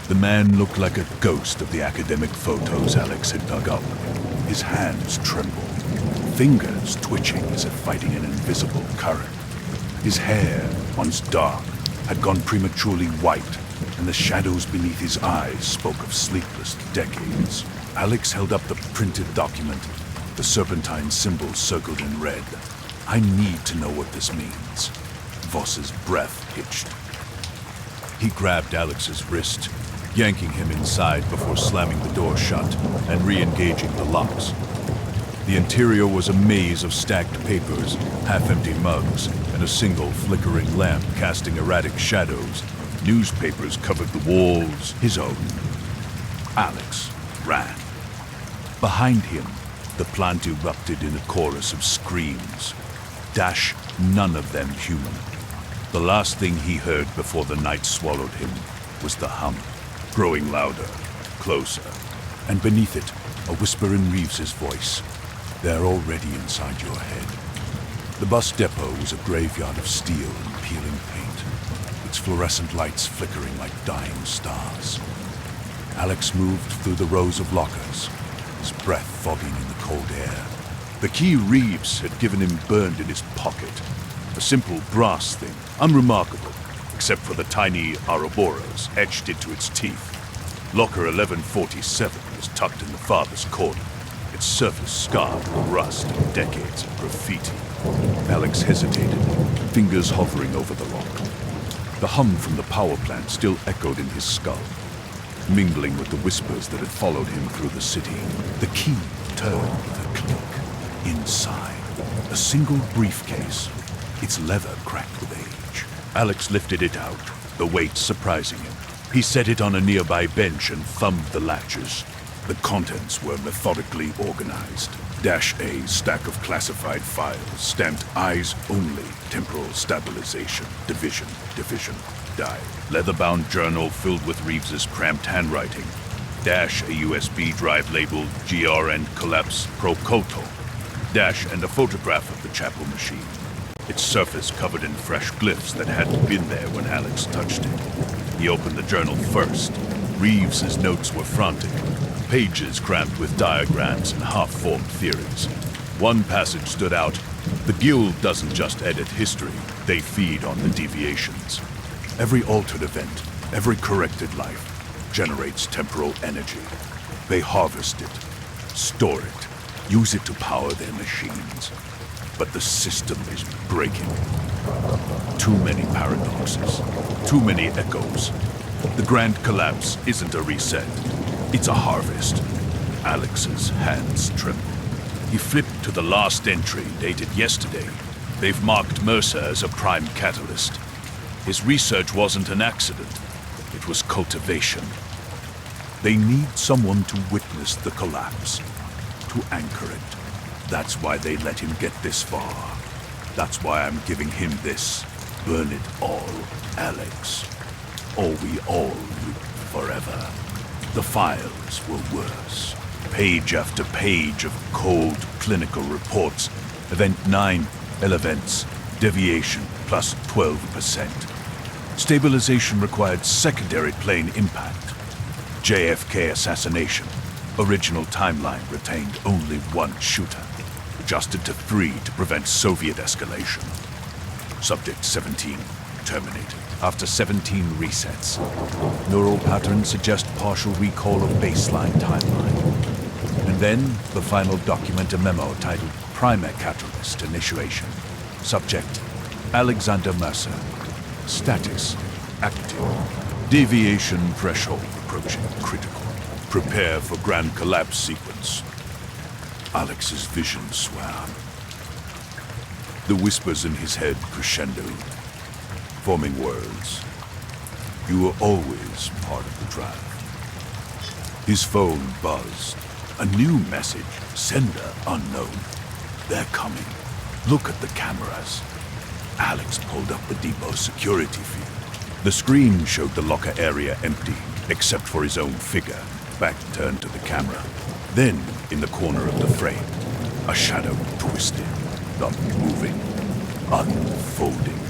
S1: The man looked like a ghost of the academic photos Alex had dug up. His hands trembled, fingers twitching as if fighting an invisible current. His hair, once dark, had gone prematurely white, and the shadows beneath his eyes spoke of sleepless decades. Alex held up the printed document, the serpentine symbol circled in red. I need to know what this means. Voss's breath hitched. He grabbed Alex's wrist, yanking him inside before slamming the door shut and re-engaging the locks. The interior was a maze of stacked papers, half-empty mugs, and a single flickering lamp casting erratic shadows. Newspapers covered the walls, his own. Alex ran. Behind him, the plant erupted in a chorus of screams. Dash, none of them human. The last thing he heard before the night swallowed him was the hum, growing louder, closer, and beneath it, a whisper in Reeves's voice. They're already inside your head. The bus depot was a graveyard of steel and peeling paint, its fluorescent lights flickering like dying stars. Alex moved through the rows of lockers, his breath fogging in the cold air. The key Reeves had given him burned in his pocket. A simple brass thing, unremarkable, except for the tiny Ouroboros etched into its teeth. Locker 1147 was tucked in the farthest corner, its surface scarred with rust and decades of graffiti. Alex hesitated, fingers hovering over the lock. The hum from the power plant still echoed in his skull, mingling with the whispers that had followed him through the city. The key turned with a click. Inside, a single briefcase, its leather cracked with age. Alex lifted it out, the weight surprising him. He set it on a nearby bench and thumbed the latches. The contents were methodically organized. -A stack of classified files, stamped eyes only, temporal stabilization, division, die. Leather-bound journal filled with Reeves's cramped handwriting. -A USB drive labeled GR and collapse pro coto. dash and a photograph of the chapel machine. Its surface covered in fresh glyphs that hadn't been there when Alex touched it. He opened the journal first. Reeves's notes were frantic, pages crammed with diagrams and half-formed theories. One passage stood out. The Guild doesn't just edit history, they feed on the deviations. Every altered event, every corrected life, generates temporal energy. They harvest it, store it, use it to power their machines. But the system is breaking. Too many paradoxes, too many echoes. The grand collapse isn't a reset, it's a harvest. Alex's hands trembled. He flipped to the last entry, dated yesterday. They've marked Mercer as a prime catalyst. His research wasn't an accident, it was cultivation. They need someone to witness the collapse, to anchor it. That's why they let him get this far. That's why I'm giving him this. Burn it all, Alex. Or we all loop forever. The files were worse. Page after page of cold clinical reports. Event 9, events, deviation plus 12%. Stabilization required secondary plane impact. JFK assassination. Original timeline retained only one shooter. Adjusted to 3 to prevent Soviet escalation. Subject 17, terminated. After 17 resets. Neural patterns suggest partial recall of baseline timeline. And then, the final document, a memo titled Primer Catalyst Initiation. Subject, Alexander Mercer. Status, active. Deviation threshold approaching critical. Prepare for grand collapse sequence. Alex's vision swam. The whispers in his head crescendoed, forming words. You were always part of the drive. His phone buzzed. A new message. Sender unknown. They're coming. Look at the cameras. Alex pulled up the depot security feed. The screen showed the locker area empty, except for his own figure, back turned to the camera. Then, in the corner of the frame, a shadow twisted, not moving, unfolding.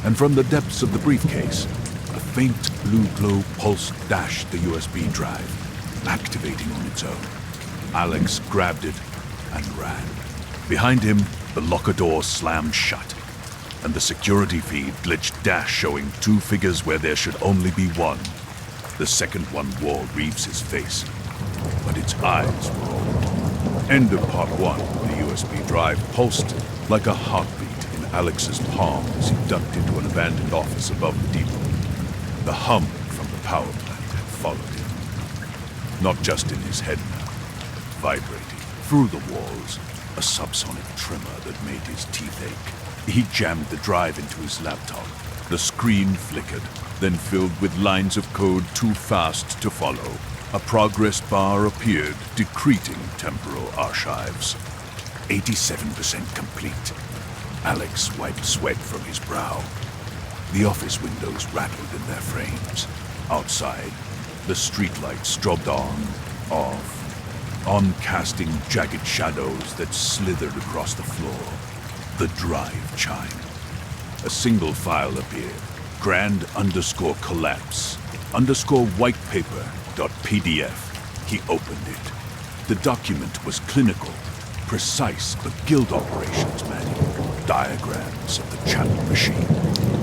S1: And from the depths of the briefcase, a faint blue glow pulsed dashed the USB drive, activating on its own. Alex grabbed it and ran. Behind him, the locker door slammed shut, and the security feed glitched dash showing 2 figures where there should only be 1. The second one wore Reeves's face, but its eyes were old. End of part 1. The USB drive pulsed like a heartbeat in Alex's palm as he ducked into an abandoned office above the depot. The hum from the power plant had followed him. Not just in his head now, vibrating through the walls, a subsonic tremor that made his teeth ache. He jammed the drive into his laptop. The screen flickered, then filled with lines of code too fast to follow. A progress bar appeared, decreting temporal archives. 87% complete. Alex wiped sweat from his brow. The office windows rattled in their frames. Outside, the streetlights strobed off, on casting jagged shadows that slithered across the floor. The drive chimed. A single file appeared. Grand_collapse _whitepaper.pdf. He opened it. The document was clinical, precise, a guild operations manual. Diagrams of the channel machine.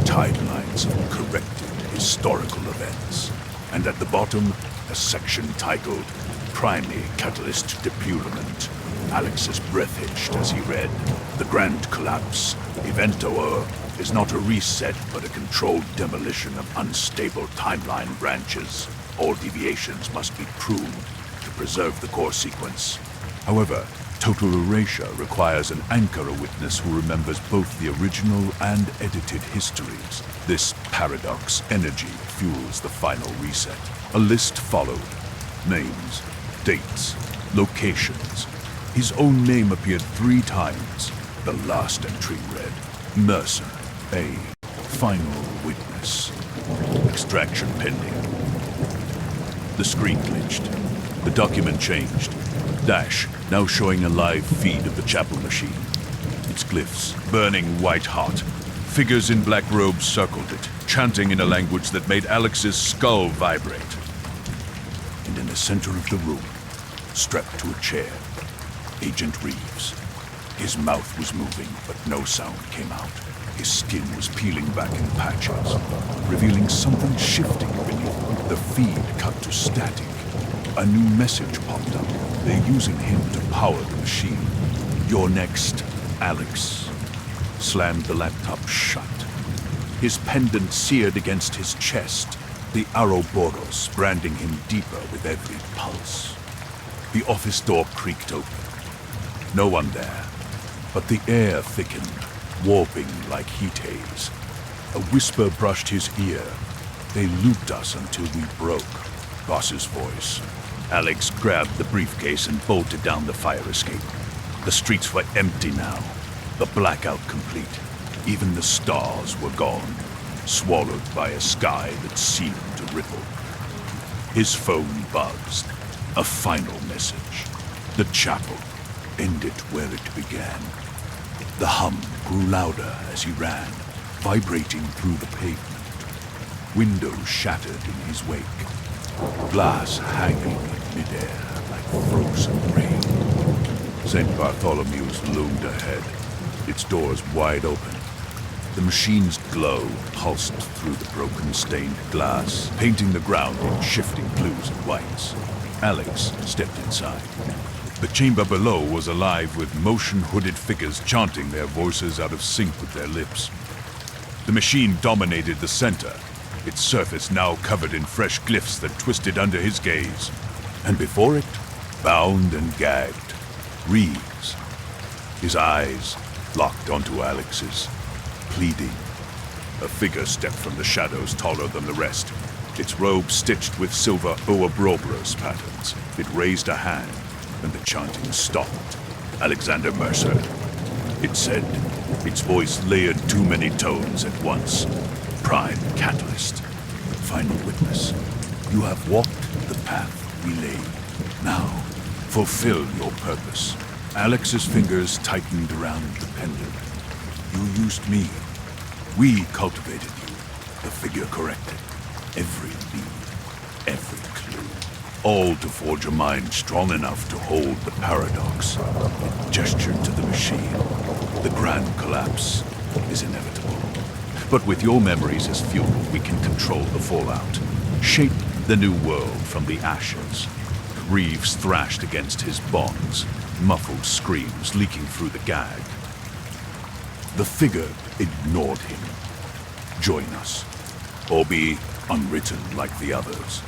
S1: Timelines of corrected historical events. And at the bottom, a section titled Primary Catalyst Depurement. Alex's breath hitched as he read. The grand collapse, event o'er, is not a reset but a controlled demolition of unstable timeline branches. All deviations must be pruned to preserve the core sequence. However, total erasure requires an anchor witness who remembers both the original and edited histories. This paradox energy fuels the final reset. A list followed. Names, dates, locations. His own name appeared 3 times. The last entry read, Mercer, a final witness. Extraction pending. The screen glitched. The document changed. Dash, now showing a live feed of the chapel machine. Its glyphs, burning white hot. Figures in black robes circled it, chanting in a language that made Alex's skull vibrate. And in the center of the room, strapped to a chair, Agent Reeves. His mouth was moving, but no sound came out. His skin was peeling back in patches, revealing something shifting beneath. The feed cut to static. A new message popped up. They're using him to power the machine. You're next, Alex. Slammed the laptop shut. His pendant seared against his chest, the Ouroboros branding him deeper with every pulse. The office door creaked open. No one there, but the air thickened, warping like heat haze. A whisper brushed his ear. They looped us until we broke. Boss's voice. Alex grabbed the briefcase and bolted down the fire escape. The streets were empty now, the blackout complete. Even the stars were gone, swallowed by a sky that seemed to ripple. His phone buzzed. A final message. The chapel ended where it began. The hum grew louder as he ran, vibrating through the pavement. Windows shattered in his wake. Glass hanging in midair like frozen rain. St. Bartholomew's loomed ahead, its doors wide open. The machine's glow pulsed through the broken stained glass, painting the ground in shifting blues and whites. Alex stepped inside. The chamber below was alive with motion-hooded figures chanting, their voices out of sync with their lips. The machine dominated the center, its surface now covered in fresh glyphs that twisted under his gaze. And before it, bound and gagged, Reeves. His eyes locked onto Alex's, pleading. A figure stepped from the shadows taller than the rest, its robe stitched with silver Ouroboros patterns. It raised a hand, and the chanting stopped. Alexander Mercer, it said, its voice layered too many tones at once. Prime catalyst. Final witness. You have walked the path we laid. Now, fulfill your purpose. Alex's fingers tightened around the pendant. You used me. We cultivated you. The figure corrected. Every lead, every clue. All to forge a mind strong enough to hold the paradox. It gestured to the machine. The grand collapse is inevitable. But with your memories as fuel, we can control the fallout. Shape the new world from the ashes. Reeves thrashed against his bonds, muffled screams leaking through the gag. The figure ignored him. Join us, or be unwritten like the others.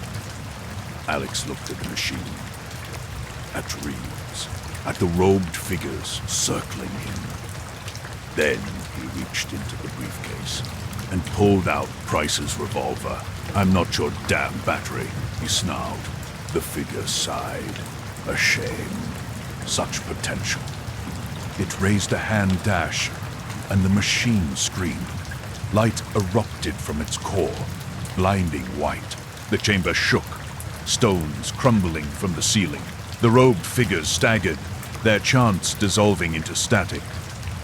S1: Alex looked at the machine, at Reeves, at the robed figures circling him. Then he reached into the briefcase and pulled out Price's revolver. I'm not your damn battery, he snarled. The figure sighed, ashamed. Such potential. It raised a hand dash, and the machine screamed. Light erupted from its core, blinding white. The chamber shook, stones crumbling from the ceiling. The robed figures staggered, their chants dissolving into static.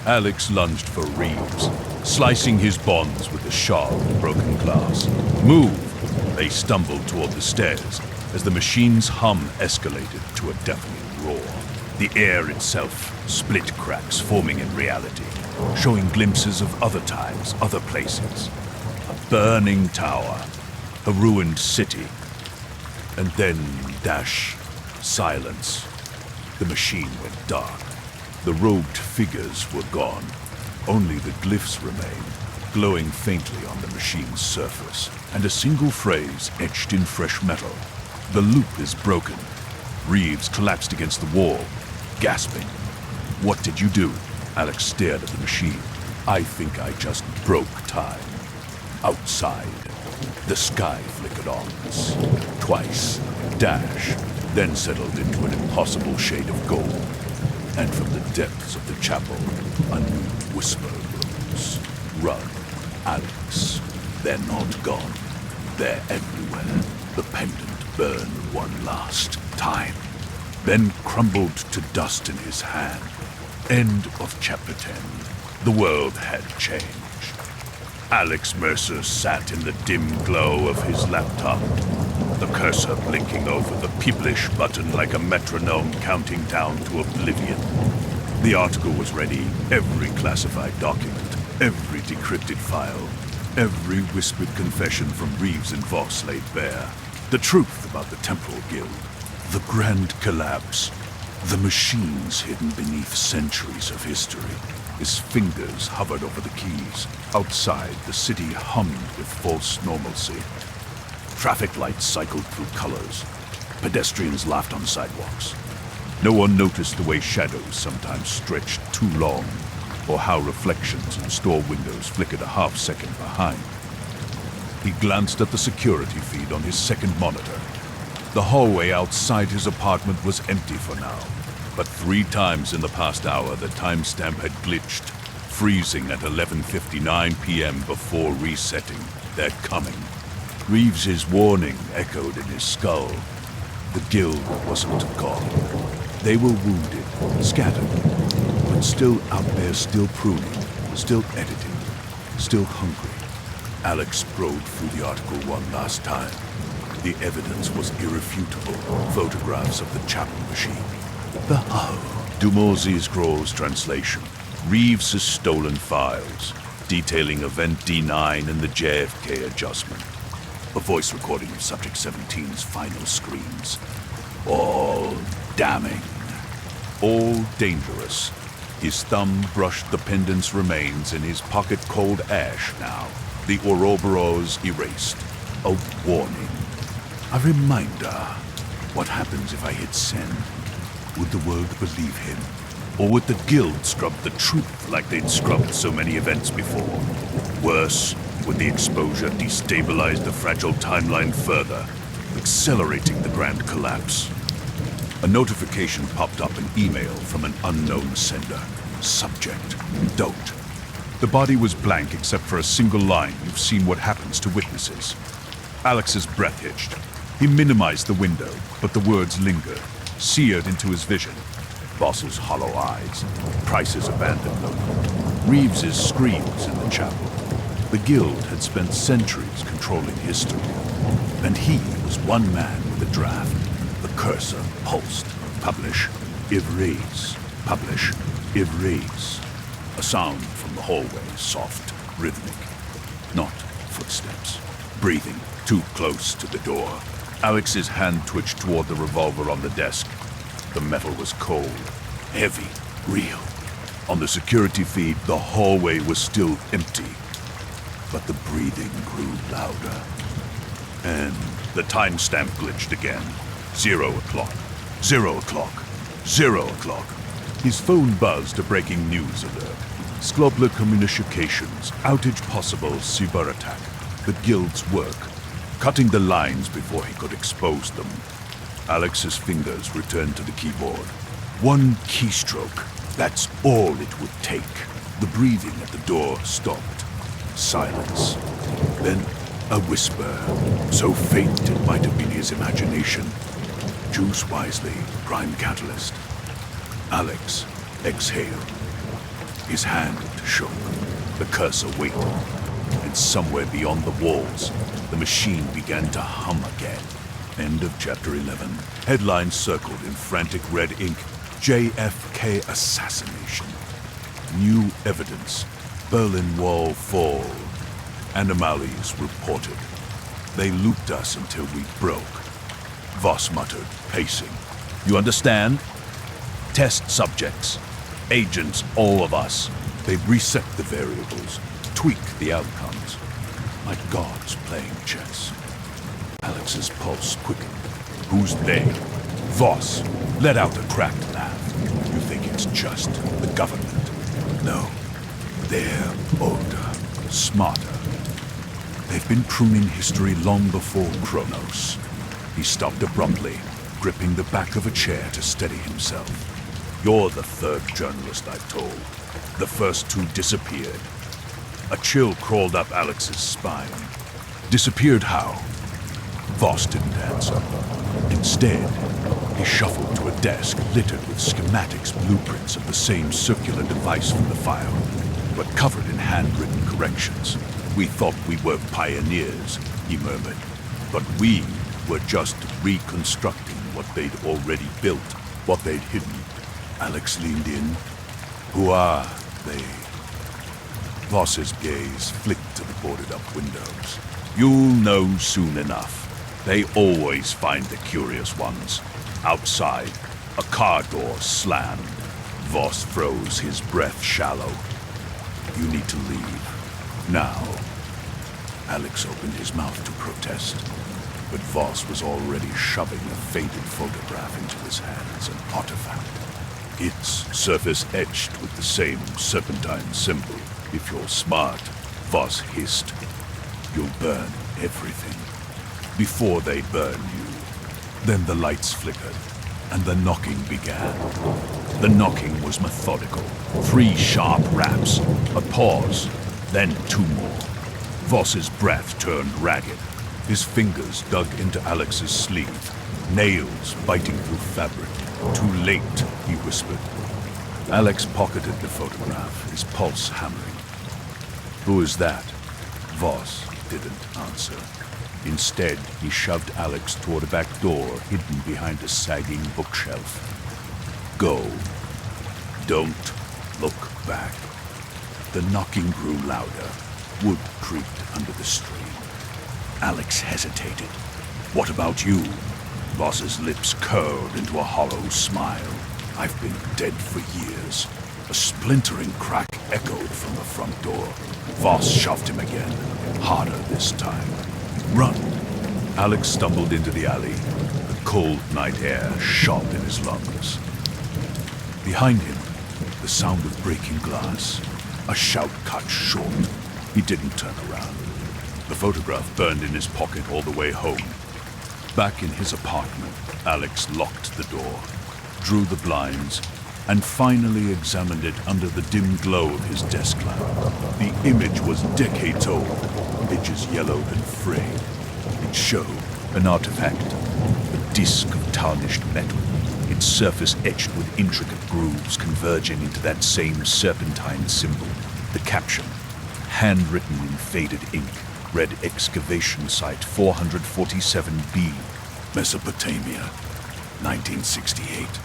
S1: Alex lunged for Reeves, slicing his bonds with a sharp, broken glass. Move! They stumbled toward the stairs as the machine's hum escalated to a deafening roar. The air itself split cracks forming in reality, showing glimpses of other times, other places. A burning tower, a ruined city, and then dash, silence. The machine went dark. The robed figures were gone. Only the glyphs remained, glowing faintly on the machine's surface, and a single phrase etched in fresh metal. The loop is broken. Reeves collapsed against the wall, gasping. What did you do? Alex stared at the machine. I think I just broke time. Outside, the sky flickered once, twice, dash, then settled into an impossible shade of gold. And from the depths of the chapel, a new whisper rose. Run, Alex. They're not gone. They're everywhere. The pendant burned one last time. then crumbled to dust in his hand. End of chapter 10. The world had changed. Alex Mercer sat in the dim glow of his laptop, the cursor blinking over the publish button like a metronome counting down to oblivion. The article was ready, every classified document, every decrypted file, every whispered confession from Reeves and Voss laid bare. The truth about the Temporal Guild, the grand collapse, the machines hidden beneath centuries of history. His fingers hovered over the keys. Outside, the city hummed with false normalcy. Traffic lights cycled through colors. Pedestrians laughed on sidewalks. No one noticed the way shadows sometimes stretched too long, or how reflections in store windows flickered a half-second behind. He glanced at the security feed on his second monitor. The hallway outside his apartment was empty for now, but 3 times in the past hour the timestamp had glitched, freezing at 11:59 p.m. before resetting. They're coming. Reeves's warning echoed in his skull. The guild wasn't gone. They were wounded, scattered, but still out there, still pruning, still editing, still hungry. Alex probed through the article one last time. The evidence was irrefutable. Photographs of the chapel machine, the hull, Dumorzi's Gro's translation, Reeves's stolen files, detailing Event D9 and the JFK adjustment, a voice recording of Subject 17's final screams. All damning, all dangerous. His thumb brushed the pendant's remains in his pocket, cold ash now. The Ouroboros erased. A warning. A reminder. What happens if I hit send? Would the world believe him? Or would the guild scrub the truth like they'd scrubbed so many events before? Worse, would the exposure destabilize the fragile timeline further, accelerating the grand collapse? A notification popped up, an email from an unknown sender. Subject, don't. The body was blank except for a single line, "You've seen what happens to witnesses." Alex's breath hitched. He minimized the window, but the words lingered, seared into his vision. Voss's hollow eyes, Price's abandoned note, Reeves's screams in the chapel. The guild had spent centuries controlling history, and he was one man with a draft. The cursor pulsed. Publish, erase. Publish, erase. A sound from the hallway, soft, rhythmic. Not footsteps. Breathing, too close to the door. Alex's hand twitched toward the revolver on the desk. The metal was cold, heavy, real. On the security feed, the hallway was still empty, but the breathing grew louder. And the timestamp glitched again. 0 o'clock. 0 o'clock. 0 o'clock. His phone buzzed a breaking news alert. Sklobler Communications, outage possible, cyber attack. The guild's work, cutting the lines before he could expose them. Alex's fingers returned to the keyboard. One keystroke, that's all it would take. The breathing at the door stopped. Silence. Then a whisper, so faint it might have been his imagination. Choose wisely, prime catalyst. Alex exhaled. His hand shook. The cursor waited. And somewhere beyond the walls, the machine began to hum again. End of chapter 11. Headlines circled in frantic red ink. JFK assassination. New evidence. Berlin Wall fall. Anomalies reported. They looped us until we broke. Voss muttered, pacing. You understand? Test subjects. Agents, all of us. They'd reset the variables, tweak the outcomes. Like gods playing chess. Alex's pulse quickened. Who's they? Voss let out a cracked laugh. You think it's just the government? No. They're older, smarter. They've been pruning history long before Kronos. He stopped abruptly, gripping the back of a chair to steady himself. You're the third journalist I've told. The first 2 disappeared. A chill crawled up Alex's spine. Disappeared how? Voss didn't answer. Instead, He shuffled to a desk littered with schematics, blueprints of the same circular device from the file, but covered in handwritten corrections. "We thought we were pioneers," he murmured, "but we were just reconstructing what they'd already built, what they'd hidden." Alex leaned in. "Who are they?" Voss's gaze flicked to the boarded-up windows. "You'll know soon enough. They always find the curious ones. Outside, a car door slammed. Voss froze, his breath shallow. "You need to leave. Now." Alex opened his mouth to protest, but Voss was already shoving a faded photograph into his hands, an artifact. It's surface etched with the same serpentine symbol. "If you're smart," Voss hissed, "you'll burn everything before they burn you." Then the lights flickered, and the knocking began. The knocking was methodical. 3 sharp raps, a pause, then 2 more. Voss's breath turned ragged. His fingers dug into Alex's sleeve, nails biting through fabric. "Too late," he whispered. Alex pocketed the photograph, his pulse hammering. "Who is that?" Voss didn't answer. Instead, he shoved Alex toward a back door hidden behind a sagging bookshelf. "Go. Don't look back." The knocking grew louder. Wood creaked under the strain. Alex hesitated. "What about you?" Voss's lips curled into a hollow smile. "I've been dead for years." A splintering crack echoed from the front door. Voss shoved him again, harder this time. "Run!" Alex stumbled into the alley, the cold night air shot in his lungs. Behind him, the sound of breaking glass. A shout cut short. He didn't turn around. The photograph burned in his pocket all the way home. Back in his apartment, Alex locked the door, drew the blinds, and finally examined it under the dim glow of his desk lamp. The image was decades old, edges yellowed and frayed. It showed an artifact, a disc of tarnished metal, its surface etched with intricate grooves converging into that same serpentine symbol. The caption, handwritten in faded ink, read Excavation Site 447B, Mesopotamia, 1968.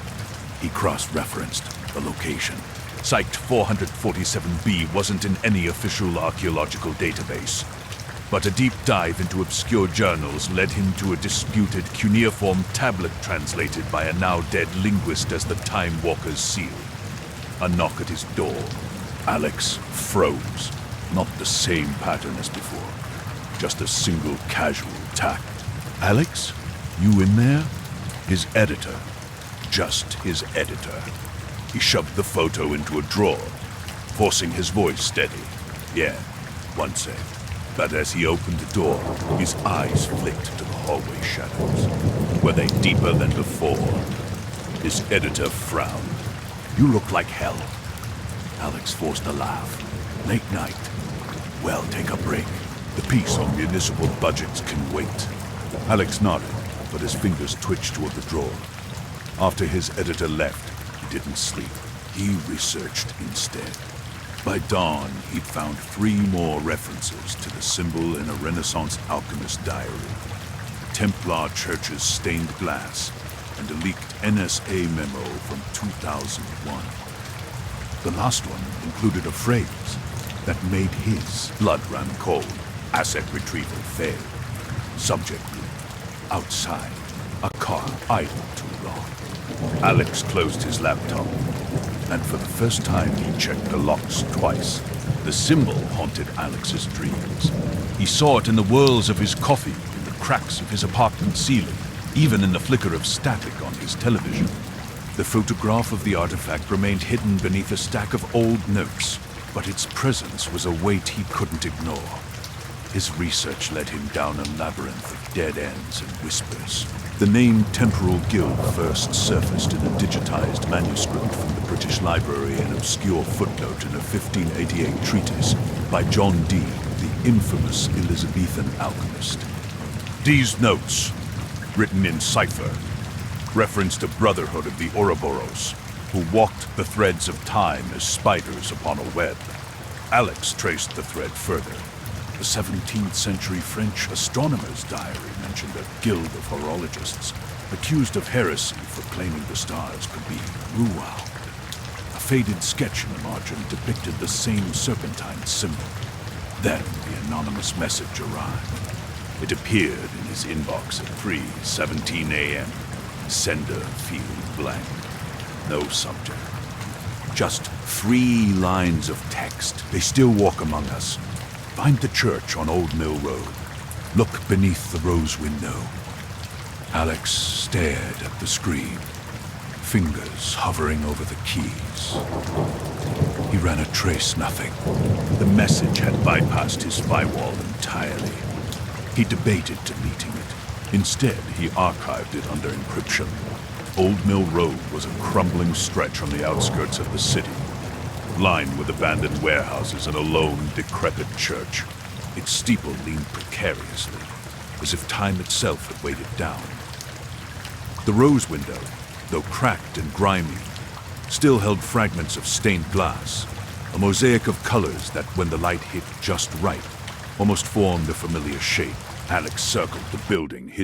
S1: He cross-referenced the location. Site 447B wasn't in any official archaeological database, but a deep dive into obscure journals led him to a disputed cuneiform tablet translated by a now-dead linguist as the Time Walker's seal. A knock at his door. Alex froze. Not the same pattern as before. Just a single casual tap. "Alex? You in there?" His editor. Just his editor. He shoved the photo into a drawer, forcing his voice steady. "Yeah, one sec." But as he opened the door, his eyes flicked to the hallway shadows. Were they deeper than before? His editor frowned. "You look like hell." Alex forced a laugh. "Late night. Well, take a break. The piece on municipal budgets can wait." Alex nodded, but his fingers twitched toward the drawer. After his editor left, he didn't sleep. He researched instead. By dawn, he'd found 3 more references to the symbol in a Renaissance alchemist diary. Templar church's stained glass, and a leaked NSA memo from 2001. The last one included a phrase that made his blood run cold. Asset retrieval failed. Subject group. Outside. A car idle too long. Alex closed his laptop, and for the first time he checked the locks twice. The symbol haunted Alex's dreams. He saw it in the whirls of his coffee, in the cracks of his apartment ceiling, even in the flicker of static on his television. The photograph of the artifact remained hidden beneath a stack of old notes, but its presence was a weight he couldn't ignore. His research led him down a labyrinth of dead ends and whispers. The name Temporal Guild first surfaced in a digitized manuscript from the British Library, an obscure footnote in a 1588 treatise by John Dee, the infamous Elizabethan alchemist. Dee's notes, written in cipher, referenced a brotherhood of the Ouroboros, who walked the threads of time as spiders upon a web. Alex traced the thread further. The 17th century French astronomer's diary mentioned a guild of horologists accused of heresy for claiming the stars could be Ruau. A faded sketch in the margin depicted the same serpentine symbol. Then the anonymous message arrived. It appeared in his inbox at 3:17 a.m. Sender field blank. No subject. Just 3 lines of text. They still walk among us. Find the church on Old Mill Road. Look beneath the rose window. Alex stared at the screen, fingers hovering over the keys. He ran a trace nothing. The message had bypassed his firewall entirely. He debated deleting it. Instead, he archived it under encryption. Old Mill Road was a crumbling stretch on the outskirts of the city, lined with abandoned warehouses and a lone, decrepit church. Its steeple leaned precariously, as if time itself had weighed it down. The rose window, though cracked and grimy, still held fragments of stained glass, a mosaic of colors that, when the light hit just right, almost formed a familiar shape. Alex circled the building, his